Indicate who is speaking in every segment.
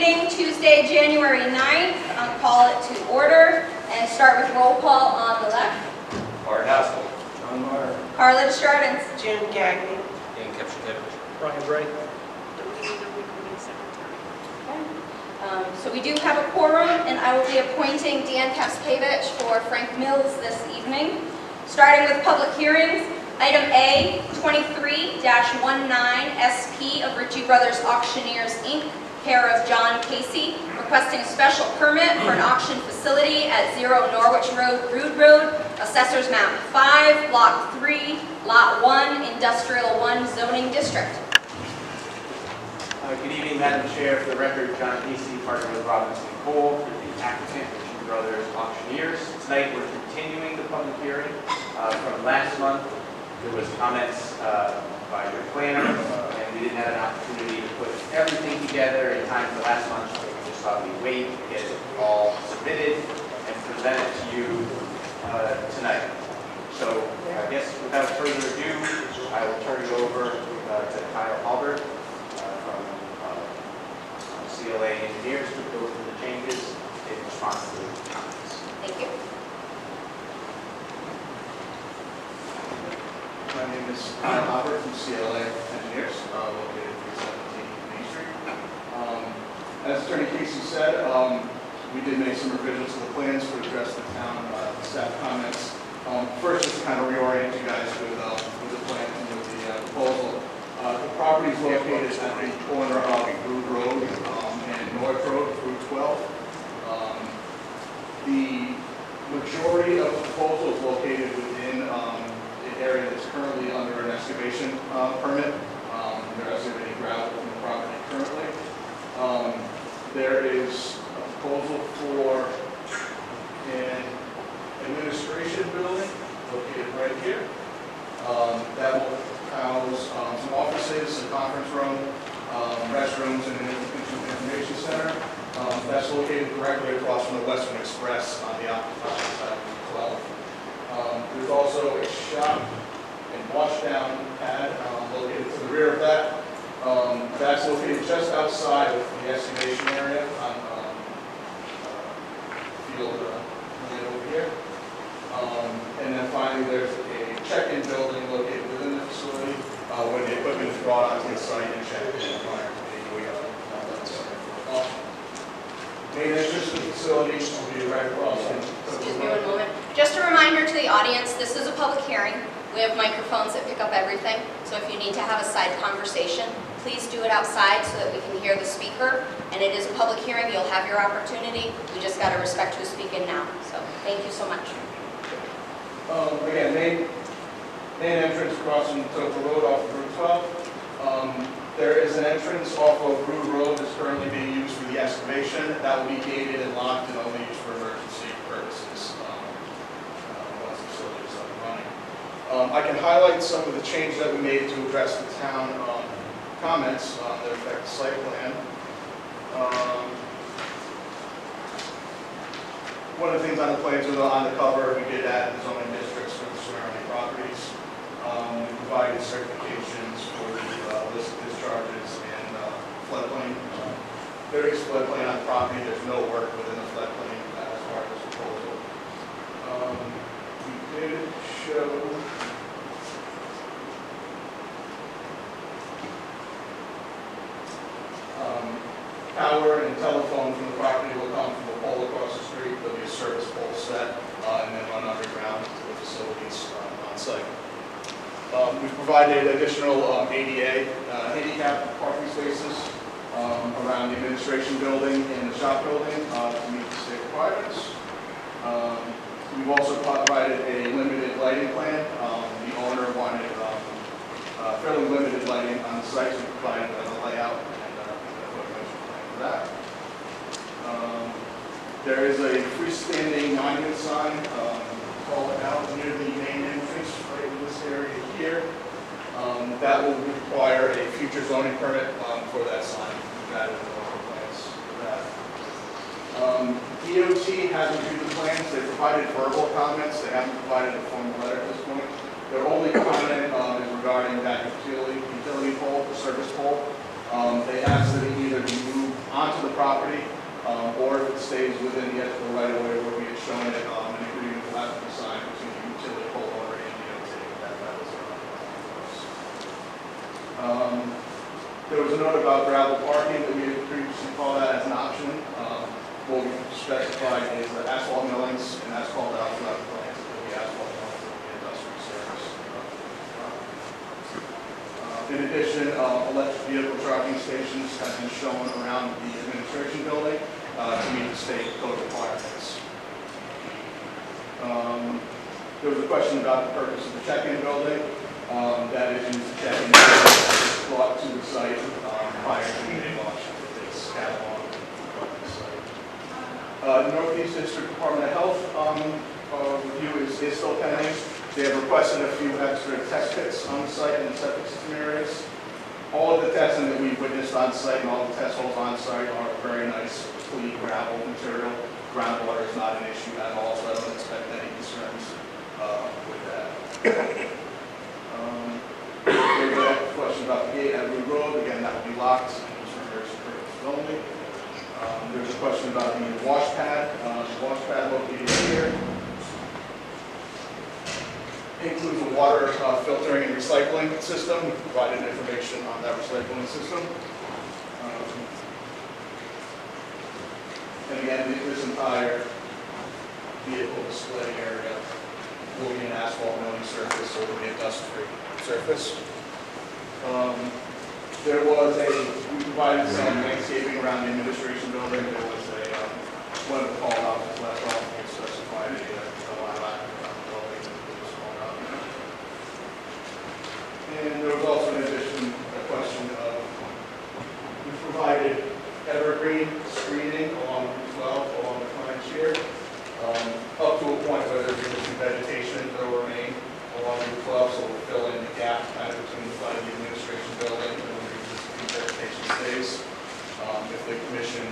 Speaker 1: meeting Tuesday, January 9th. I'll call it to order and start with roll call on the left.
Speaker 2: Art Haskell.
Speaker 3: John Meyer.
Speaker 1: Karla Desjardins.
Speaker 4: June Gagnon.
Speaker 2: Dan Kipchakevich.
Speaker 3: Brian Gray.
Speaker 1: So we do have a quorum, and I will be appointing Dan Kaspavich for Frank Mills this evening. Starting with public hearings, item A, 23-19 SP of Ritchie Brothers Auctioneers, Inc., care of John Casey, requesting a special permit for an auction facility at 0 Norwich Road, Rood Road, Assessors Map 5, Block 3, Lot 1, Industrial 1 Zoning District.
Speaker 5: Good evening, Madam Chair. For the record, John Casey, partner with Robinson Cole, for the applicant, Ritchie Brothers Auctioneers. Tonight, we're continuing the public hearing from last month. There was comments by your planner, and we didn't have an opportunity to put everything together in time for last month, so we just thought we'd wait, get it all submitted, and present it to you tonight. So, I guess without further ado, I will turn it over to Kyle Halbert from CLA Engineers to go through the changes in response to the comments.
Speaker 1: Thank you.
Speaker 6: My name is Kyle Halbert from CLA Engineers, located at 317 Main Street. As Attorney Casey said, we did make some revisions to the plans to address the town staff comments. First, just to kind of reorient you guys with the plan and with the proposal. The property is located at the corner of Rood Road and North Road, Route 12. The majority of the proposal is located within an area that's currently under an excavation permit. They're excavating gravel from the property currently. There is a proposal for an administration building located right here. That will house some offices, a conference room, restrooms, and an information center. That's located directly across from the Western Express on the opposite side of Route 12. There's also a shop and washdown pad located to the rear of that. That's located just outside of the excavation area on field land over here. And then finally, there's a check-in building located within the facility when the equipment is brought onto the site and checked in prior to the main entrance to the facility will be right across.
Speaker 1: Excuse me one moment. Just a reminder to the audience, this is a public hearing. We have microphones that pick up everything, so if you need to have a side conversation, please do it outside so that we can hear the speaker. And it is a public hearing, you'll have your opportunity. We just got to respect who's speaking now. So thank you so much.
Speaker 6: Again, main entrance crossing Topa Road off of Route 12. There is an entrance off of Rood Road that's currently being used for the excavation. That will be gated and locked and only used for emergency purposes once the facility is up and running. I can highlight some of the changes that we made to address the town comments that affect the site plan. One of the things on the plans on the cover, we did add the zoning districts for the surrounding properties. We provided certifications for the list of discharges and floodplain. There is floodplain on the property. There's no work within the floodplain as part of this proposal. We did show power and telephone from the property will come from a pole across the street. There'll be a service pole set and then run underground to the facilities on site. We've provided additional ADA handicap parking spaces around the administration building and the shop building to meet the state requirements. We've also provided a limited lighting plan. The owner wanted fairly limited lighting on the site, so we provided a layout and that. There is a freestanding monument sign, call it out, near the main entrance, right in this area here. That will require a future zoning permit for that sign. We've added the local plans for that. DOT has reviewed the plans. They provided verbal comments. They haven't provided a formal letter at this point. Their only comment is regarding that utility pole, the service pole. They asked that it either be moved onto the property stays within the edge of the right of way where we had shown it, an agreement will have to be signed between the utility pole owner and DOT. That was there was a note about gravel parking that we had previously called out as an option. What we specified is that asphalt millings, and that's called out throughout the plan, so the asphalt millings will be industrial service. In addition, electric vehicle charging stations have been shown around the administration building to meet the state code requirements. There was a question about the purpose of the check-in building. That is used to check in brought to the site prior to the launch of its catalog brought to the site. The Northeast District Department of Health review is still pending. They have requested a few extra test pits on the site in the septic system areas. All of the testing that we witnessed on site and all the test holes on site are very nice, clean gravel material. Groundwater is not an issue at all, so I don't expect any concerns with that. There's a question about the gate at Root Road. Again, that will be locked and used for emergency purposes only. There's a question about the wash pad. The wash pad located here includes a water filtering and recycling system. We provided information on that recycling system. And again, this entire vehicle display area will be an asphalt milling surface, so it will be a dust-free surface. There was we provided some landscaping around the administration building. There was one of the call outs was left off and specified a lilac around the building that was called out. And there was also in addition a question of, we provided evergreen screening along Route 12 along the flange here, up to a point where there's some vegetation that will remain along Route 12, so we'll fill in the gap kind of between the front of the administration building and where the existing vegetation stays. If the commission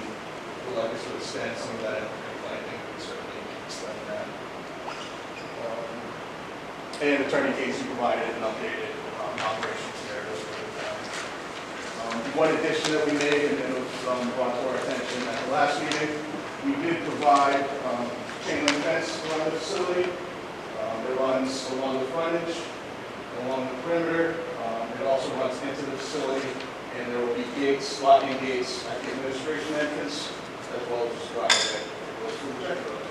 Speaker 6: would like us to extend some of that evergreen planting, we can certainly extend that. And Attorney Casey provided an updated operations narrative for the town. One addition that we made, and it was brought to our attention at the last meeting, we did provide chain link fence around the facility. It runs along the frontage, along the perimeter. It also runs into the facility, and there will be gates, locking gates at the administration entrance, as well as the driveway that goes through the check road.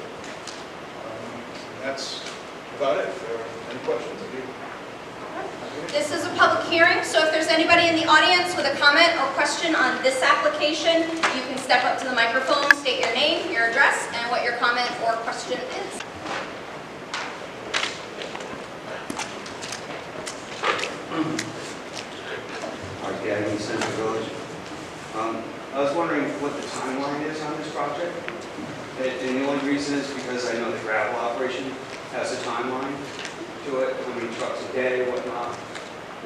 Speaker 6: That's about it. If there are any questions, I do.
Speaker 1: This is a public hearing, so if there's anybody in the audience with a comment or question on this application, you can step up to the microphone, state your name, your address, and what your comment or question is.
Speaker 3: Desjardins, Central Village. I was wondering what the timeline is on this project. And the only reason is because I know the gravel operation has a timeline to it, how many trucks a day, whatnot.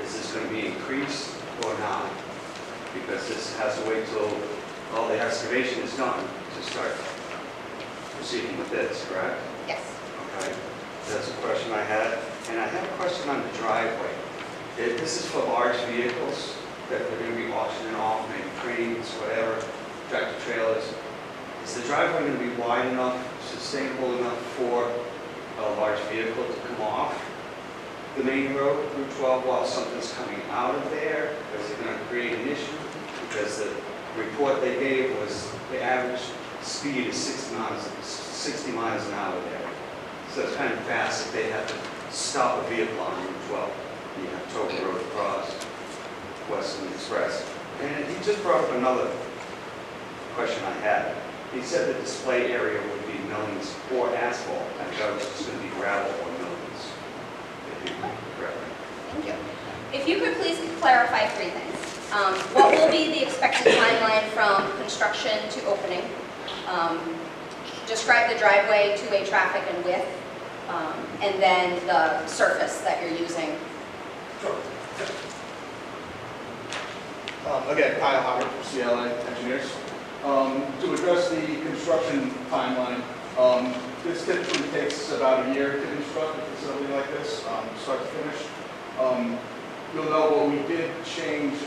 Speaker 3: Is this going to be increased or not? Because this has to wait till all the excavation is done to start proceeding with this, correct?
Speaker 1: Yes.
Speaker 3: Okay, that's a question I had. And I have a question on the driveway. This is for large vehicles that they're going to be auctioning off, maybe trains, whatever, tractor trailers. Is the driveway going to be wide enough, sustainable enough for a large vehicle to come off the main road, Route 12, while something's coming out of there? Is it going to create an issue? Because the report they gave was the average speed is 60 miles an hour there. So it's kind of fast if they have to stop a vehicle on Route 12. You have Token Road across, Western Express. And he just brought up another question I had. He said the display area would be millings or asphalt. I thought it was just going to be gravel or millings. If you correct me.
Speaker 1: Thank you. If you could please clarify three things. What will be the expected timeline from construction to opening? Describe the driveway, two-way traffic and width, and then the surface that you're using.
Speaker 6: Sure. Again, Kyle Howard from CLA Engineers. To address the construction timeline, this typically takes about a year to construct a facility like this, start to finish. You'll know what we did change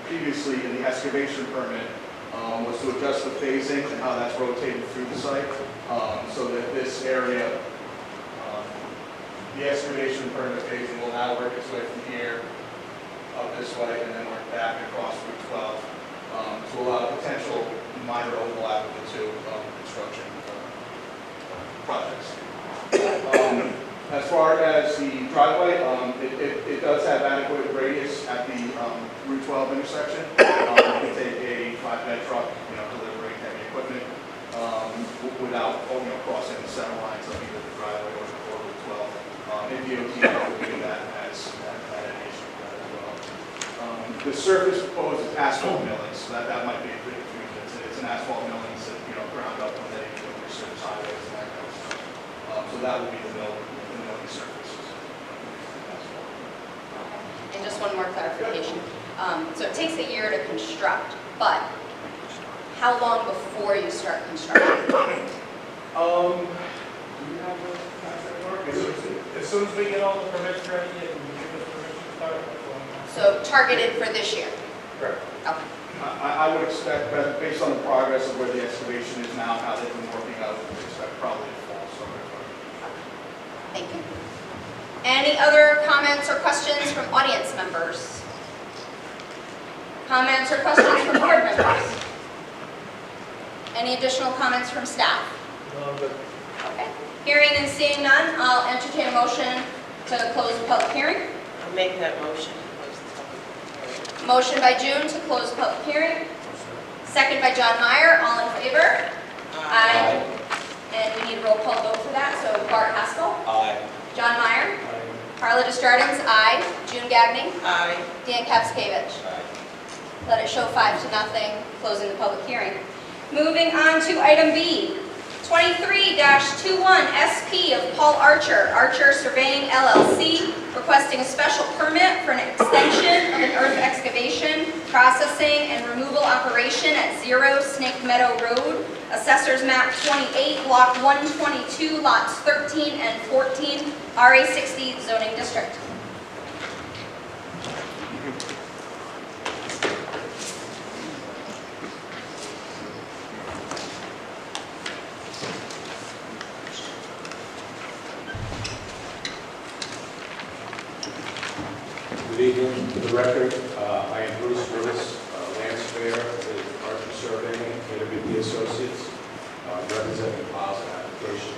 Speaker 6: previously in the excavation permit was to adjust the phasing and how that's rotated through the site, so that this area, the excavation permit phasing will now work its way from here up this way and then work back across Route 12 to allow potential minor overlap of the two construction projects. As far as the driveway, it does have adequate radius at the Route 12 intersection. You can take a flatbed truck, delivering heavy equipment without crossing the center lines of either the driveway or Route 12. And DOT will do that as an issue as well. The surface proposed is asphalt milling, so that might be a bit confusing. It's an asphalt milling, so ground up when they resurface highways and that kind of stuff. So that will be the milling surface.
Speaker 1: And just one more clarification. So it takes a year to construct, but how long before you start construction?
Speaker 6: Do you have the contract work?
Speaker 4: As soon as we get all the permits ready and give us permission to start.
Speaker 1: So targeted for this year?
Speaker 6: Correct.
Speaker 1: Okay.
Speaker 6: I would expect, that based on the progress of where the excavation is now, how they've been working out, I would expect probably a fall summer.
Speaker 1: Thank you. Any other comments or questions from audience members? Comments or questions from board members? Any additional comments from staff? Okay. Hearing and seeing none, I'll entertain a motion to close the public hearing.
Speaker 7: I'll make that motion.
Speaker 1: Motion by June to close the public hearing. Second by John Meyer. All in favor? Aye. And we need a roll call vote for that. So Bart Haskell,
Speaker 2: Aye.
Speaker 1: John Meyer, Karla Desjardins, aye. June Gagnon,
Speaker 7: Aye.
Speaker 1: Dan Kapskevich.
Speaker 2: Aye.
Speaker 1: Let it show 5-0, closing the public hearing. Moving on to item B, 23-21 SP of Paul Archer, Archer Surveying LLC, requesting a special permit for an extension of an earth excavation, processing, and removal operation at 0 Snake Meadow Road, Assessors Map 28, Block 122, Lots 13 and 14, RA60 zoning district.
Speaker 8: Good evening. For the record, I am Bruce Willis, land surveyor with Archer Surveying, KWP Associates, representing the Plaza application.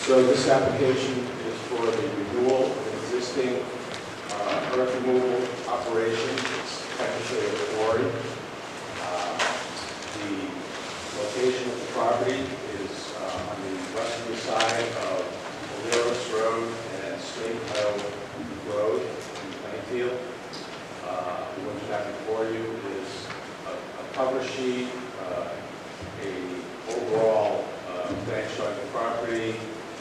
Speaker 8: So this application is for the renewal of an existing earth removal operation. It's technically a quarry. The location of the property is on the westerly side of Oleros Road and Snake Meadow Road in Plainfield. What you have before you is a cover sheet, a overall plan showing the property,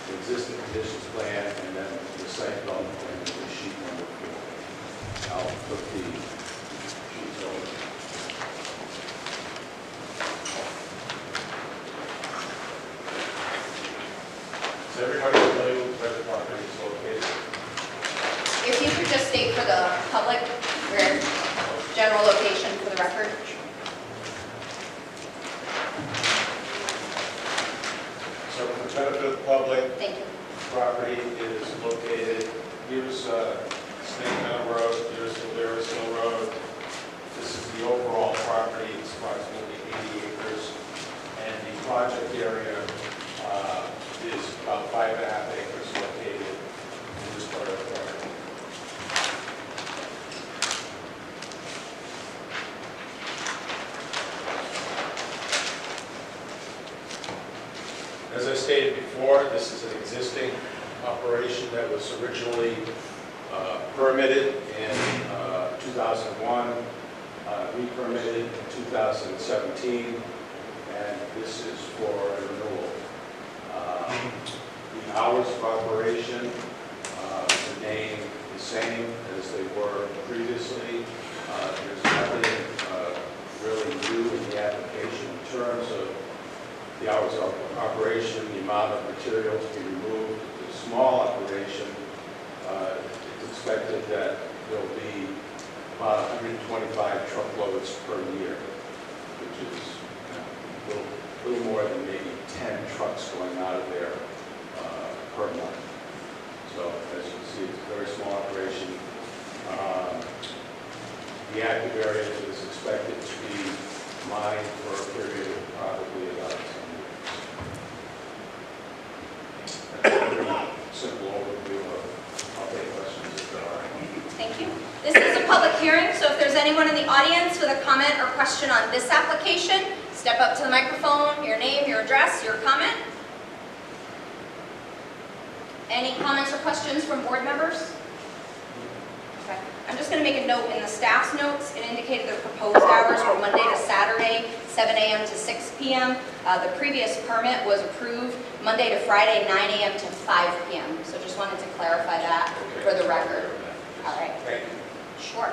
Speaker 8: the existing conditions plan, and then the site development plan, which is sheet number 4. I'll put the sheets over. Is everybody familiar with where the property is located?
Speaker 1: If you could just state for the public your general location for the record.
Speaker 8: So for the benefit of the public,
Speaker 1: Thank you.
Speaker 8: property is located, here's Snake Meadow Road, here's Oleros Hill Road. This is the overall property, it's approximately 80 acres. And the project area is about 5.5 acres located in this part of the property. As I stated before, this is an existing operation that was originally permitted in 2001, re-permitted in 2017, and this is for a renewal. The hours of operation remain the same as they were previously. There's nothing really new in the application in terms of the hours of operation, the amount of material to be removed. The small operation, it's expected that there'll be about 125 truckloads per year, which is a little more than maybe 10 trucks going out of there per month. So as you can see, it's a very small operation. The active area is expected to be mined for a period of probably about 10 years. That's a pretty simple overview of, I'll take questions if there are any.
Speaker 1: Thank you. This is a public hearing, so if there's anyone in the audience with a comment or question on this application, step up to the microphone, your name, your address, your comment. Any comments or questions from board members? Okay. I'm just going to make a note in the staff's notes. It indicated the proposed hours were Monday to Saturday, 7 a.m. to 6 p.m. The previous permit was approved Monday to Friday, 9 a.m. to 5 p.m. So just wanted to clarify that for the record. All right.
Speaker 8: Thank you.
Speaker 1: Sure.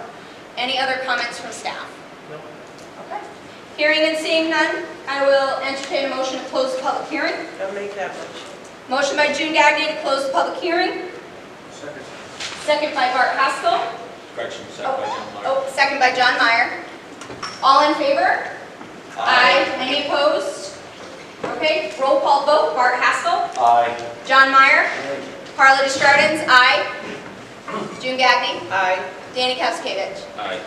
Speaker 1: Any other comments from staff?
Speaker 4: No.
Speaker 1: Okay. Hearing and seeing none, I will entertain a motion to close the public hearing.
Speaker 7: I'll make that motion.
Speaker 1: Motion by June Gagnon to close the public hearing.
Speaker 2: Second.
Speaker 1: Second by Bart Haskell.
Speaker 2: Correction, second by John Meyer.
Speaker 1: Oh, second by John Meyer. All in favor? Aye. Any opposed? Okay, roll call vote. Bart Haskell.
Speaker 2: Aye.
Speaker 1: John Meyer. Karla Desjardins. Aye. June Gagnon.
Speaker 7: Aye.
Speaker 1: Danny Kaskevich.
Speaker 2: Aye.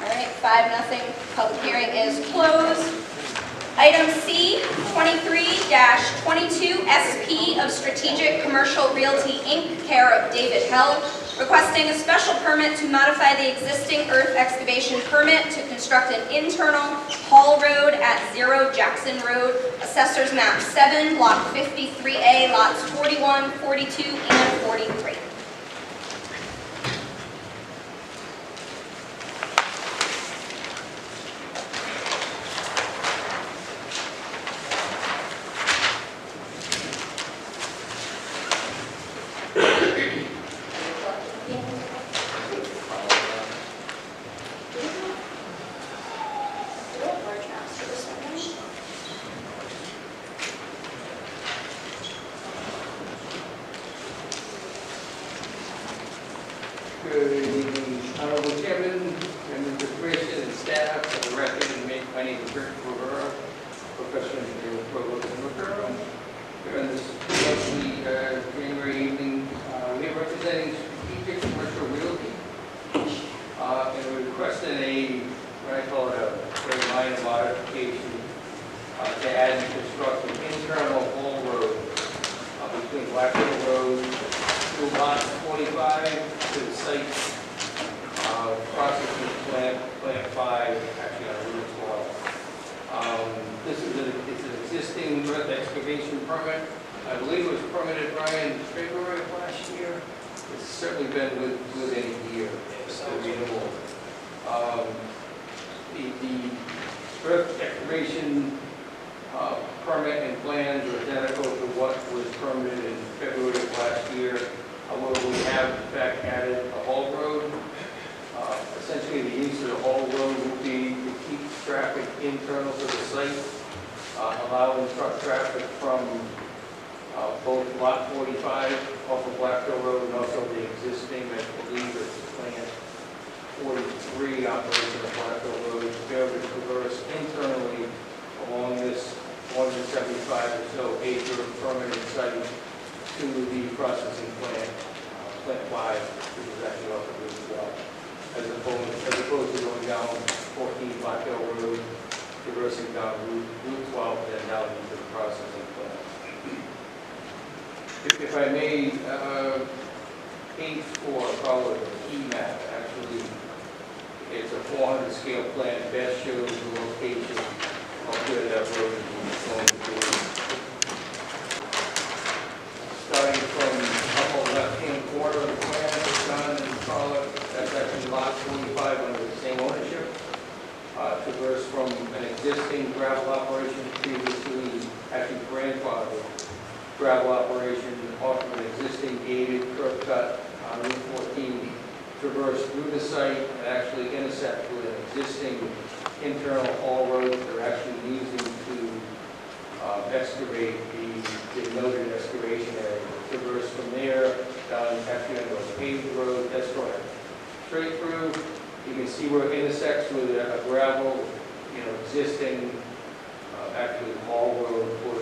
Speaker 1: All right, 5-0. Public hearing is closed. Item C, 23-22 SP of Strategic Commercial Realty, Inc., care of David Held, requesting a special permit to modify the existing earth excavation permit to construct an internal haul road at 0 Jackson Road, Assessors Map 7, Block 53A, lots 41, 42, and 43.
Speaker 9: Good evening, Honorable Chairman, members of the Commission, and staff. For the record, my name is Rick Rivera, professional engineer with Provost and Rivera. Here on this lovely January evening, we are representing Strategic Commercial Realty, and we're requesting what I call it a very minor modification to add and construct an internal haul road between Blackville Road to lot 45 to the site processing plant 5, actually on Route 12. This is it's an existing earth excavation permit. I believe it was permitted, Brian, in February of last year. It's certainly been within a year. It's a renewal. The earth excavation permit and plans are identical to what was permitted in February of last year. However, we have in fact added a haul road. Essentially, the use of the haul road will be to keep traffic internal to the site, allowing truck traffic from both lot 45 off of Blackville Road and also the existing, I believe it's plant 43 operation of Blackville Road, to be able to traverse internally along this 175 or so acre permanent site to the processing plant, plant 5, which is actually off of Route 12, as opposed to going down 14 Blackville Road, traversing down Route 12, and then down into the processing plant. If I may, page 4, call it a key map, actually, it's a 400 scale plan, best shows the location of where that road is going to be. Starting from the upper left-hand corner of the plan, lot traversed from an existing gravel operation previously, actually grandfathered gravel operation off of an existing gated curb cut on Route 14, traverse through the site and actually intersect with an existing internal haul road that they're actually using to excavate the noted excavation area. Traverse from there down actually onto a paved road, that's correct. Straight through, you can see where it intersects with a gravel, existing actually haul road for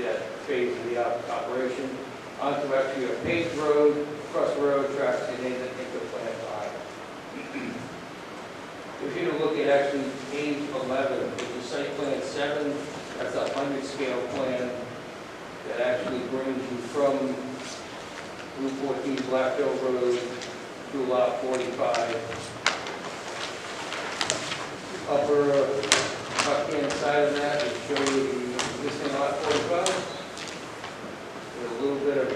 Speaker 9: that phase of the operation, onto actually a paved road, across the road tracks, and then into Plant 5. If you look at actually page 11, which is site plan 7, that's a 100 scale plan that actually brings you from Route 14 Black Hill Road to lot 45. Upper left-hand side of that is showing you the existing lot 45. There's a little bit of,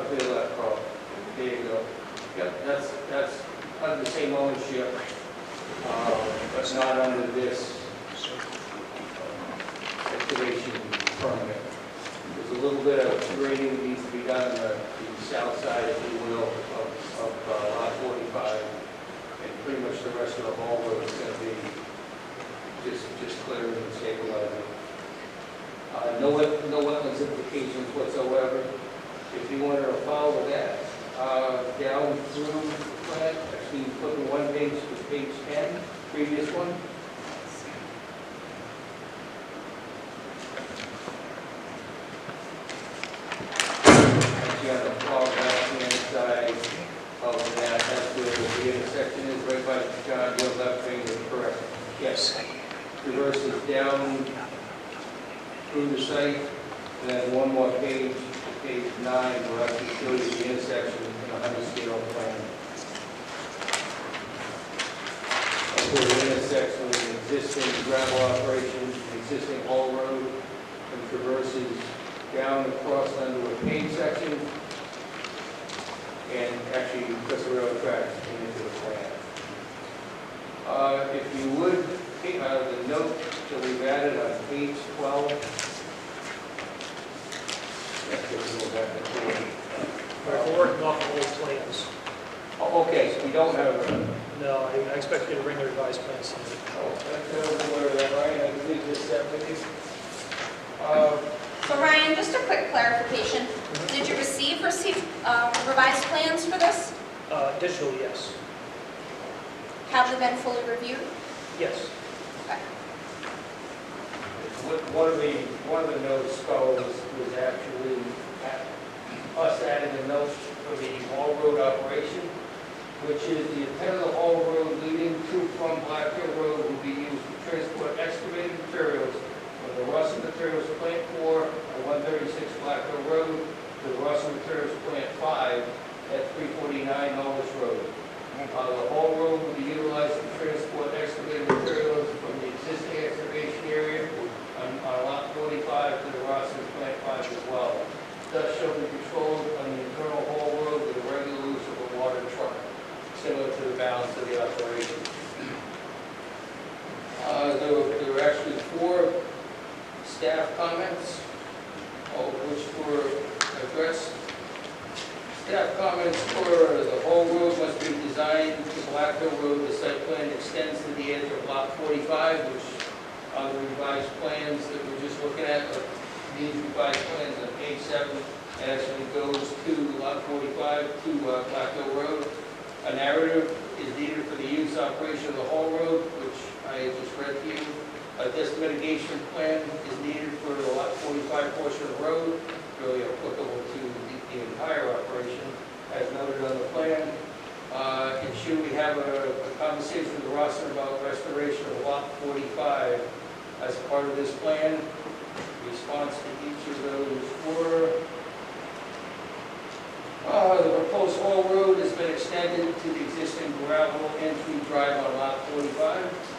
Speaker 9: feel that crop. There you go. Yep, that's under the same ownership, but not under this excavation permit. There's a little bit of grading that needs to be done on the south side, if you will, of lot 45, and pretty much the rest of the whole road is going to be just clearing and stabilizing. No wetlands implications whatsoever. If you wanted to follow that down through the plant, actually flipping one page to page 10, previous one. Actually on the far left-hand side of that, that's where the intersection is, right by John, your left finger, correct? Yes. Traverses down through the site, and then one more page, page 9, will actually show you the intersection in a 100 scale plan. That's where it intersects with an existing gravel operation, an existing haul road, and traverses down across under a paved section, and actually puts the railroad tracks into the plan. If you would, the note that we've added on page 12. Let's get a little back and forth.
Speaker 4: We're working off the old plans.
Speaker 9: Oh, okay, so we don't have a...
Speaker 4: No, I expect you to bring the revised plans in.
Speaker 9: Oh, that's over that, Ryan, I believe this that with you.
Speaker 1: So Ryan, just a quick clarification. Did you receive revised plans for this?
Speaker 4: Digitally, yes.
Speaker 1: Have they been fully reviewed?
Speaker 4: Yes.
Speaker 1: Okay.
Speaker 9: One of the notes was actually us adding a note for the haul road operation, which is the intent of the haul road leading to from Black Hill Road will be used to transport excavated materials from the Russell Materials Plant 4 at 136 Black Hill Road to the Russell Materials Plant 5 at 349 Knowles Road. The haul road will be utilized to transport excavated materials from the existing excavation area on lot 45 to the Russell Plant 5 as well. Thus shall be controlled on the internal haul road with a regular use of a water truck, similar to the balance of the operation. There were actually 4 staff comments, all of which were addressed. Staff comments were the whole road must be designed to Black Hill Road. The site plan extends to the edge of lot 45, which are the revised plans that we're just looking at. These revised plans on page 7 actually goes to lot 45 to Black Hill Road. A narrative is needed for the use operation of the whole road, which I just read to you. A dust mitigation plan is needed for the lot 45 portion of the road, really applicable to the entire operation, as noted on the plan. And should we have a conversation with Rossin about restoration of lot 45 as part of this plan? Response to each of those were, the proposed haul road has been extended to the existing gravel entry drive on lot 45.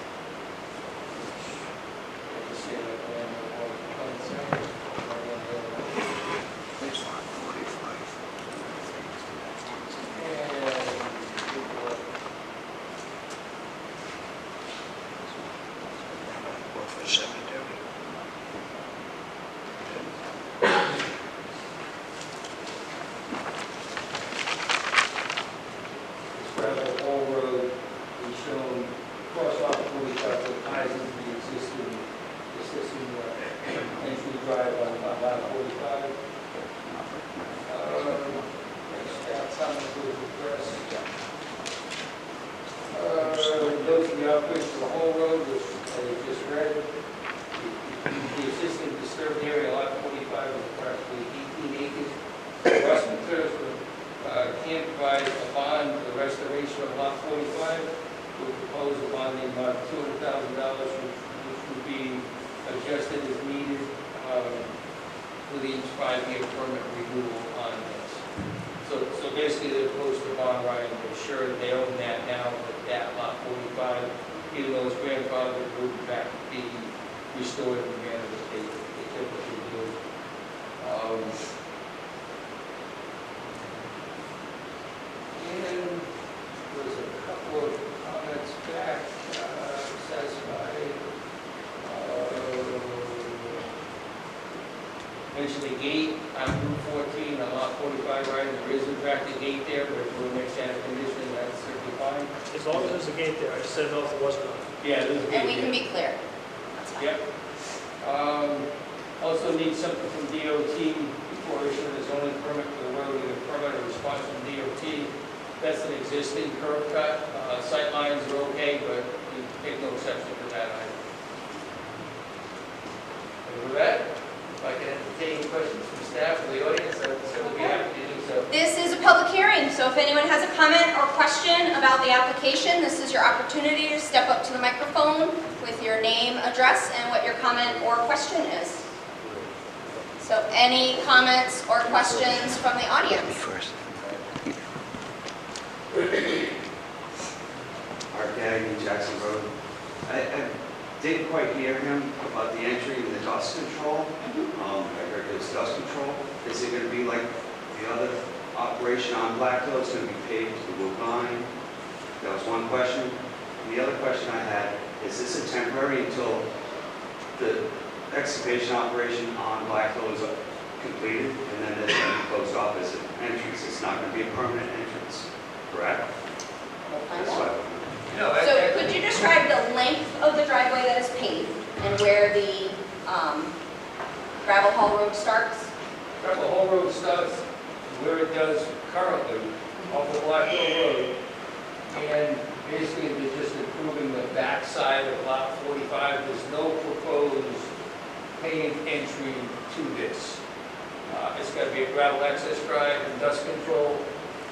Speaker 9: comments was addressed. Note the operation of the whole road, which I just read. The existing disturbed area, lot 45, is approximately 18 acres. Russ Materials can provide a bond for the restoration of lot 45. We'll propose a bond in about $200,000, which would be adjusted as needed with each 5-year permit renewal on this. So basically, they're opposed to bond right, and they're sure they own that now, but that lot 45, even though it's grandfathered, would in fact be restored in the manner that they typically do. And there's a couple of comments back, satisfied. Mention the gate on Route 14 on lot 45, right? There is in fact a gate there, but if we'll make that a condition, that's certainly fine.
Speaker 4: As long as there's a gate there, I just didn't know if there was none.
Speaker 9: Yeah, there's a gate
Speaker 1: And we can
Speaker 9: there.
Speaker 1: be clear. That's fine.
Speaker 9: Yep. Also need something from DOT before issuing a zoning permit for the road, with a permit or response from DOT. That's an existing curb cut. Sight lines are okay, but we take no exception to that item. And with that, if I can entertain questions from staff or the audience, I'd certainly be happy to do so.
Speaker 1: This is a public hearing, so if anyone has a comment or question about the application, this is your opportunity to step up to the microphone with your name, address, and what your comment or question is. So any comments or questions from the audience?
Speaker 3: Art Gagnon, Jackson Road. I didn't quite hear him about the entry and the dust control. I heard there's dust control. Is it going to be like the other operation on Black Hill? It's going to be paved to the loop line? That was one question. And the other question I had, is this a temporary until the excavation operation on Black Hill is completed, and then it's going to be closed off as an entrance? It's not going to be a permanent entrance, correct?
Speaker 1: We'll find
Speaker 3: That's
Speaker 1: out.
Speaker 3: what
Speaker 9: No,
Speaker 1: So could you describe the length of the driveway that is paved and where the gravel haul road starts?
Speaker 9: The whole road starts where it does currently, off the Black Hill Road. And basically, they're just improving the back side of lot 45. There's no proposed paved entry to this. It's got to be a gravel access drive and dust control.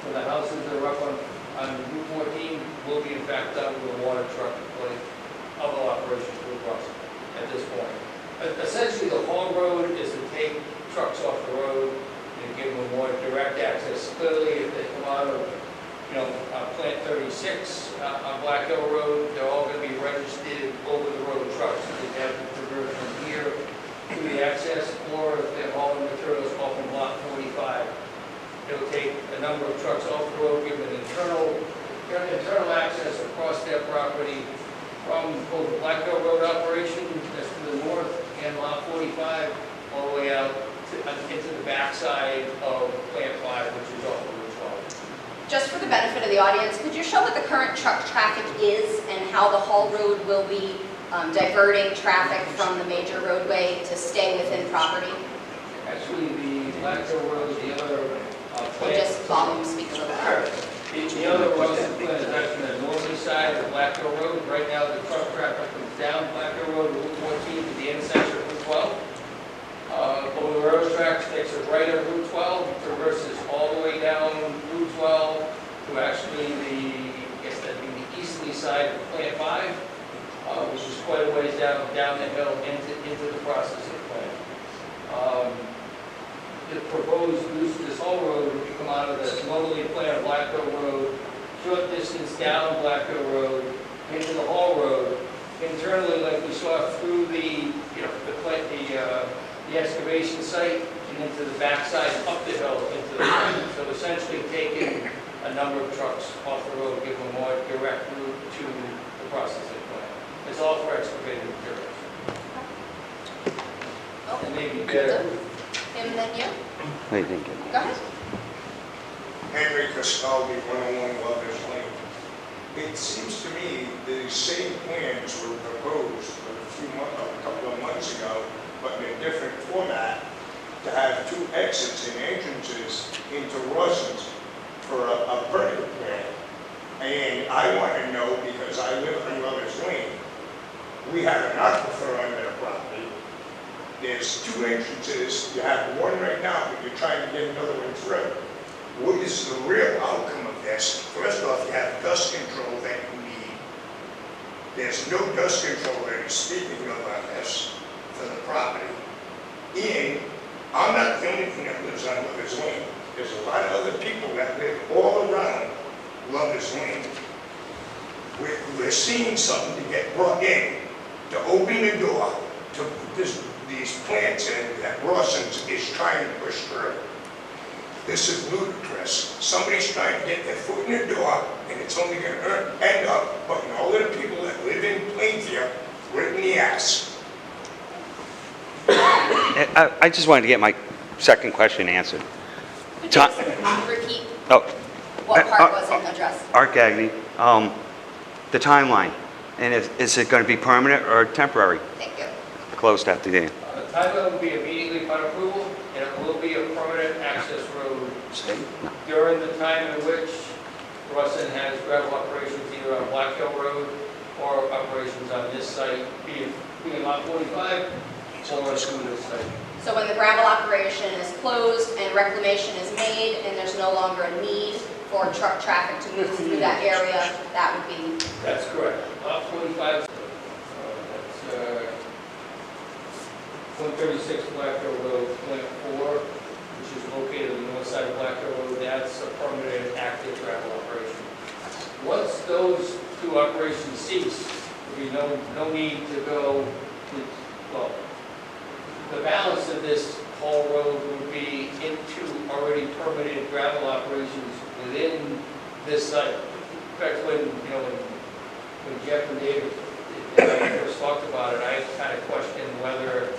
Speaker 9: When the houses are up on Route 14, will be in fact done with a water truck like other operations will cross at this point. Essentially, the whole road is to take trucks off the road and give them more direct access. Clearly, if they come out of, Plant 36 on Black Hill Road, they're all going to be registered over the road trucks. They have to traverse from here to the access, or if they're hauling materials off from lot 45. It'll take a number of trucks off the road, give them an internal access across their property from both Black Hill Road operation, that's to the north, and lot 45, all the way out into the backside of Plant 5, which is off of Route 12.
Speaker 1: Just for the benefit of the audience, could you show what the current truck traffic is and how the haul road will be diverting traffic from the major roadway to stay within property?
Speaker 9: Actually, the Black Hill Road, the other
Speaker 1: Or just volume speak a little louder?
Speaker 9: The other road is actually on the northerly side of Black Hill Road. Right now, the truck traffic comes down Black Hill Road to Route 14 to the intersection of Route 12. Over the railroad tracks, takes a right of Route 12, traverses all the way down Route 12 to actually that'd be the easterly side of Plant 5, which is quite a ways down the hill into the processing plant. The proposed use of this whole road would come out of the normally planned Black Hill Road, short distance down Black Hill Road, into the Hall Road, internally like we saw through the excavation site, and into the backside up the hill into the front. So essentially taking a number of trucks off the road, give them a more direct route to the processing plant. It's all for excavated materials.
Speaker 1: Oh,
Speaker 9: And maybe better.
Speaker 1: him than you?
Speaker 3: I didn't get
Speaker 1: Go ahead.
Speaker 7: Henry Cristaldi, 101 Lovers Lane. It seems to me the same plans were proposed a couple of months ago, but in a different format, to have two exits and entrances into Russell's for entrances, you have one right now, but you're trying to get another one through. What is the real outcome of this? First off, you have dust control that you need. There's no dust control that you're speaking of on this for the property. And I'm not the only thing that lives on Lover's Lane. There's a lot of other people that live all around Lover's Lane. We're seeing something to get brought in, to open the door to these plants in that Rawson's is trying to push through. This is ludicrous. Somebody's trying to get their foot in the door, and it's only going to end up putting all of the people that live in Plainfield right in the ass.
Speaker 3: I just wanted to get my second question answered.
Speaker 1: Could you just repeat
Speaker 3: Oh,
Speaker 1: what part wasn't addressed?
Speaker 3: Art Gagny, the timeline, and is it going to be permanent or temporary?
Speaker 1: Thank you.
Speaker 3: Closed at the end.
Speaker 9: The timeline will be immediately upon approval, and it will be a permanent access road during the time in which Rawson has gravel operations either on Black Hill Road or operations on this site, being lot 45 or through this site.
Speaker 1: So when the gravel operation is closed and reclamation is made and there's no longer a need for truck traffic to move through that area, that would be...
Speaker 9: That's correct. Lot 45, that's 136 Black Hill Road, Plant 4, which is located on the north side of Black Hill Road. That's a permanent active gravel operation. Once those two operations cease, there'll be no need to go to, well, the balance of this whole road would be into already permitted gravel operations within this site. In fact, when Jeff and David first talked about it, I kind of questioned whether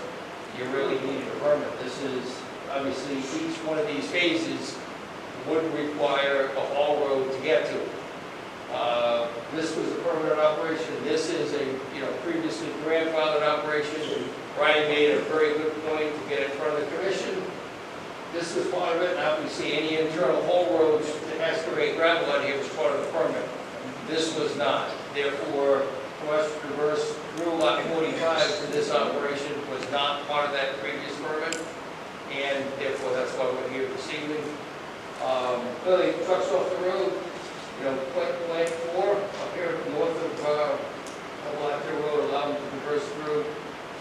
Speaker 9: you really needed a permit. This is, obviously, each one of these phases would require a haul road to get to. This was a permanent operation. This is a, previously grandfathered operation. Brian made a very good point to get in front of the commission. This was part of it, and obviously any internal haul roads to excavate gravel out here was part of the permit. This was not. Therefore, for us to traverse through lot 45 for this operation was not part of that previous permit, and therefore that's why we're here this evening. Clearly, trucks off the road, Plant 4 up here north of Black Hill Road, allow them to traverse through,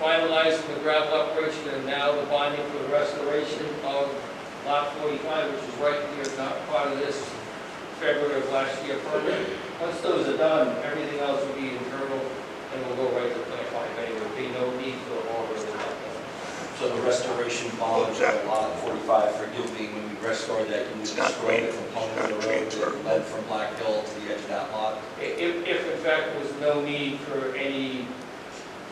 Speaker 9: finalizing the gravel operation, and now the bonding for the restoration of lot 45, which is right here, not part of this February of last year permit. Once those are done, everything else will be internal, and we'll go right to Plant 5 anyway. There'll be no need for a haul road at that point.
Speaker 10: So the restoration bonds on lot 45, forgive me, when we restored that, you would destroy the component of the road that led from Black Hill to the edge of that lot?
Speaker 9: If in fact there was no need for any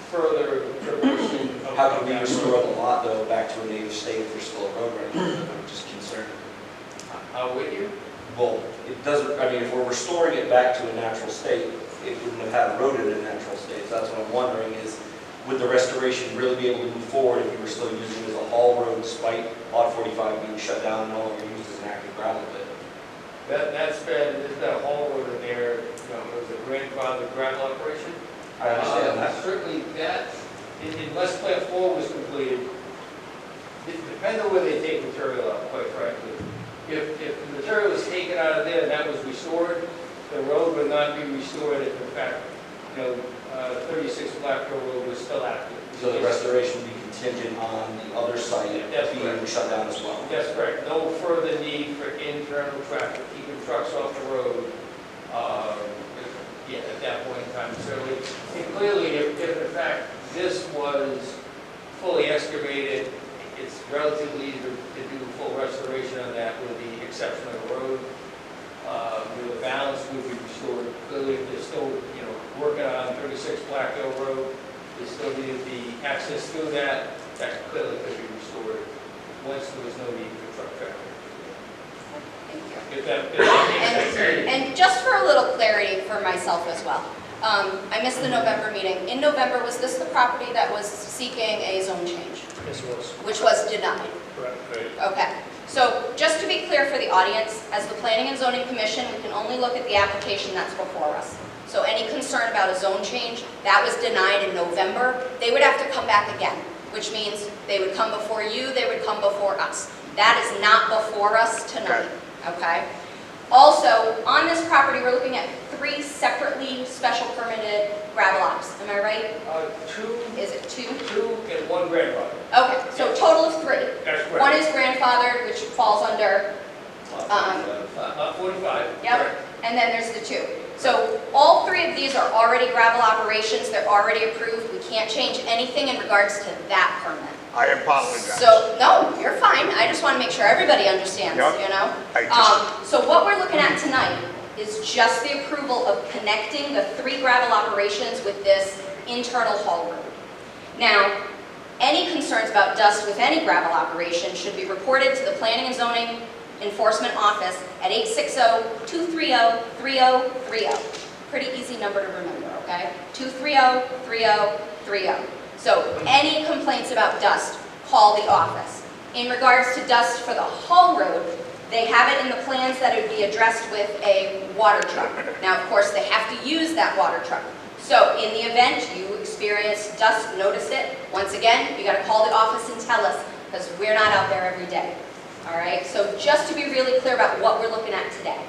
Speaker 9: further traversing of
Speaker 10: How can we
Speaker 9: that
Speaker 10: restore
Speaker 9: road.
Speaker 10: the lot, though, back to a native state if there's still a road running through it? I'm just concerned.
Speaker 9: How would you?
Speaker 10: Well, it doesn't, I mean, if we're restoring it back to a natural state, it wouldn't have had a road in a natural state. So that's what I'm wondering is, would the restoration really be able to move forward if we were still using it as a haul road despite lot 45 being shut down and no longer used as an active gravel pit?
Speaker 9: There's been a haul road in there, it was a grandfather gravel operation.
Speaker 10: I understand that.
Speaker 9: Certainly that, unless Plant 4 was completed, it depends on where they take material out, quite frankly. If the material was taken out of there and that was restored, the road would not be restored if in fact, 36 Black Hill Road was still active.
Speaker 10: So the restoration would be contingent on the other site
Speaker 9: That's
Speaker 10: being
Speaker 9: correct.
Speaker 10: shut down as well?
Speaker 9: That's correct. No further need for internal traffic, keeping trucks off the road. At that point in time, certainly. And clearly, if in fact this was fully excavated, it's relatively easy to do full restoration on that with the exception of the road. The balance would be restored. Clearly, if they're still, working on 36 Black Hill Road, they still needed the access through that clearly could be restored once there was no need for truck traffic.
Speaker 1: Thank you.
Speaker 9: If that makes sense.
Speaker 1: And just for a little clarity for myself as well, I missed the November meeting. In November, was this the property that was seeking a zone change?
Speaker 4: Yes, it was.
Speaker 1: Which was denied?
Speaker 4: Correct.
Speaker 1: Okay. So just to be clear for the audience, as the Planning and Zoning Commission, we can only look at the application that's before us. So any concern about a zone change, that was denied in November, they would have to come back again which means they would come before you, they would come before us. That is not before us tonight, okay? Also, on this property, we're looking at 3 separately special permitted gravel ops. Am I right?
Speaker 9: Two,
Speaker 1: Is it 2?
Speaker 9: two and one grandfather.
Speaker 1: Okay, so total of 3.
Speaker 9: That's correct.
Speaker 1: One is grandfathered, which falls under,
Speaker 9: Lot 45.
Speaker 1: yep, and then there's the 2. So all 3 of these are already gravel operations, they're already approved. We can't change anything in regards to that permit.
Speaker 7: I apologize.
Speaker 1: So, no, you're fine. I just want to make sure everybody understands,
Speaker 7: Yep.
Speaker 1: you know?
Speaker 7: I just-
Speaker 1: So what we're looking at tonight is just the approval of connecting the 3 gravel operations with this internal haul road. Now, any concerns about dust with any gravel operation should be reported to the Planning and Zoning Enforcement Office at 860-230-3030. Pretty easy number to remember, okay? 230-3030. So any complaints about dust, call the office. In regards to dust for the haul road, they have it in the plans that it would be addressed with a water truck. Now, of course, they have to use that water truck. So in the event you experience dust, notice it, once again, you got to call the office and tell us, because we're not out there every day. All right, so just to be really clear about what we're looking at today.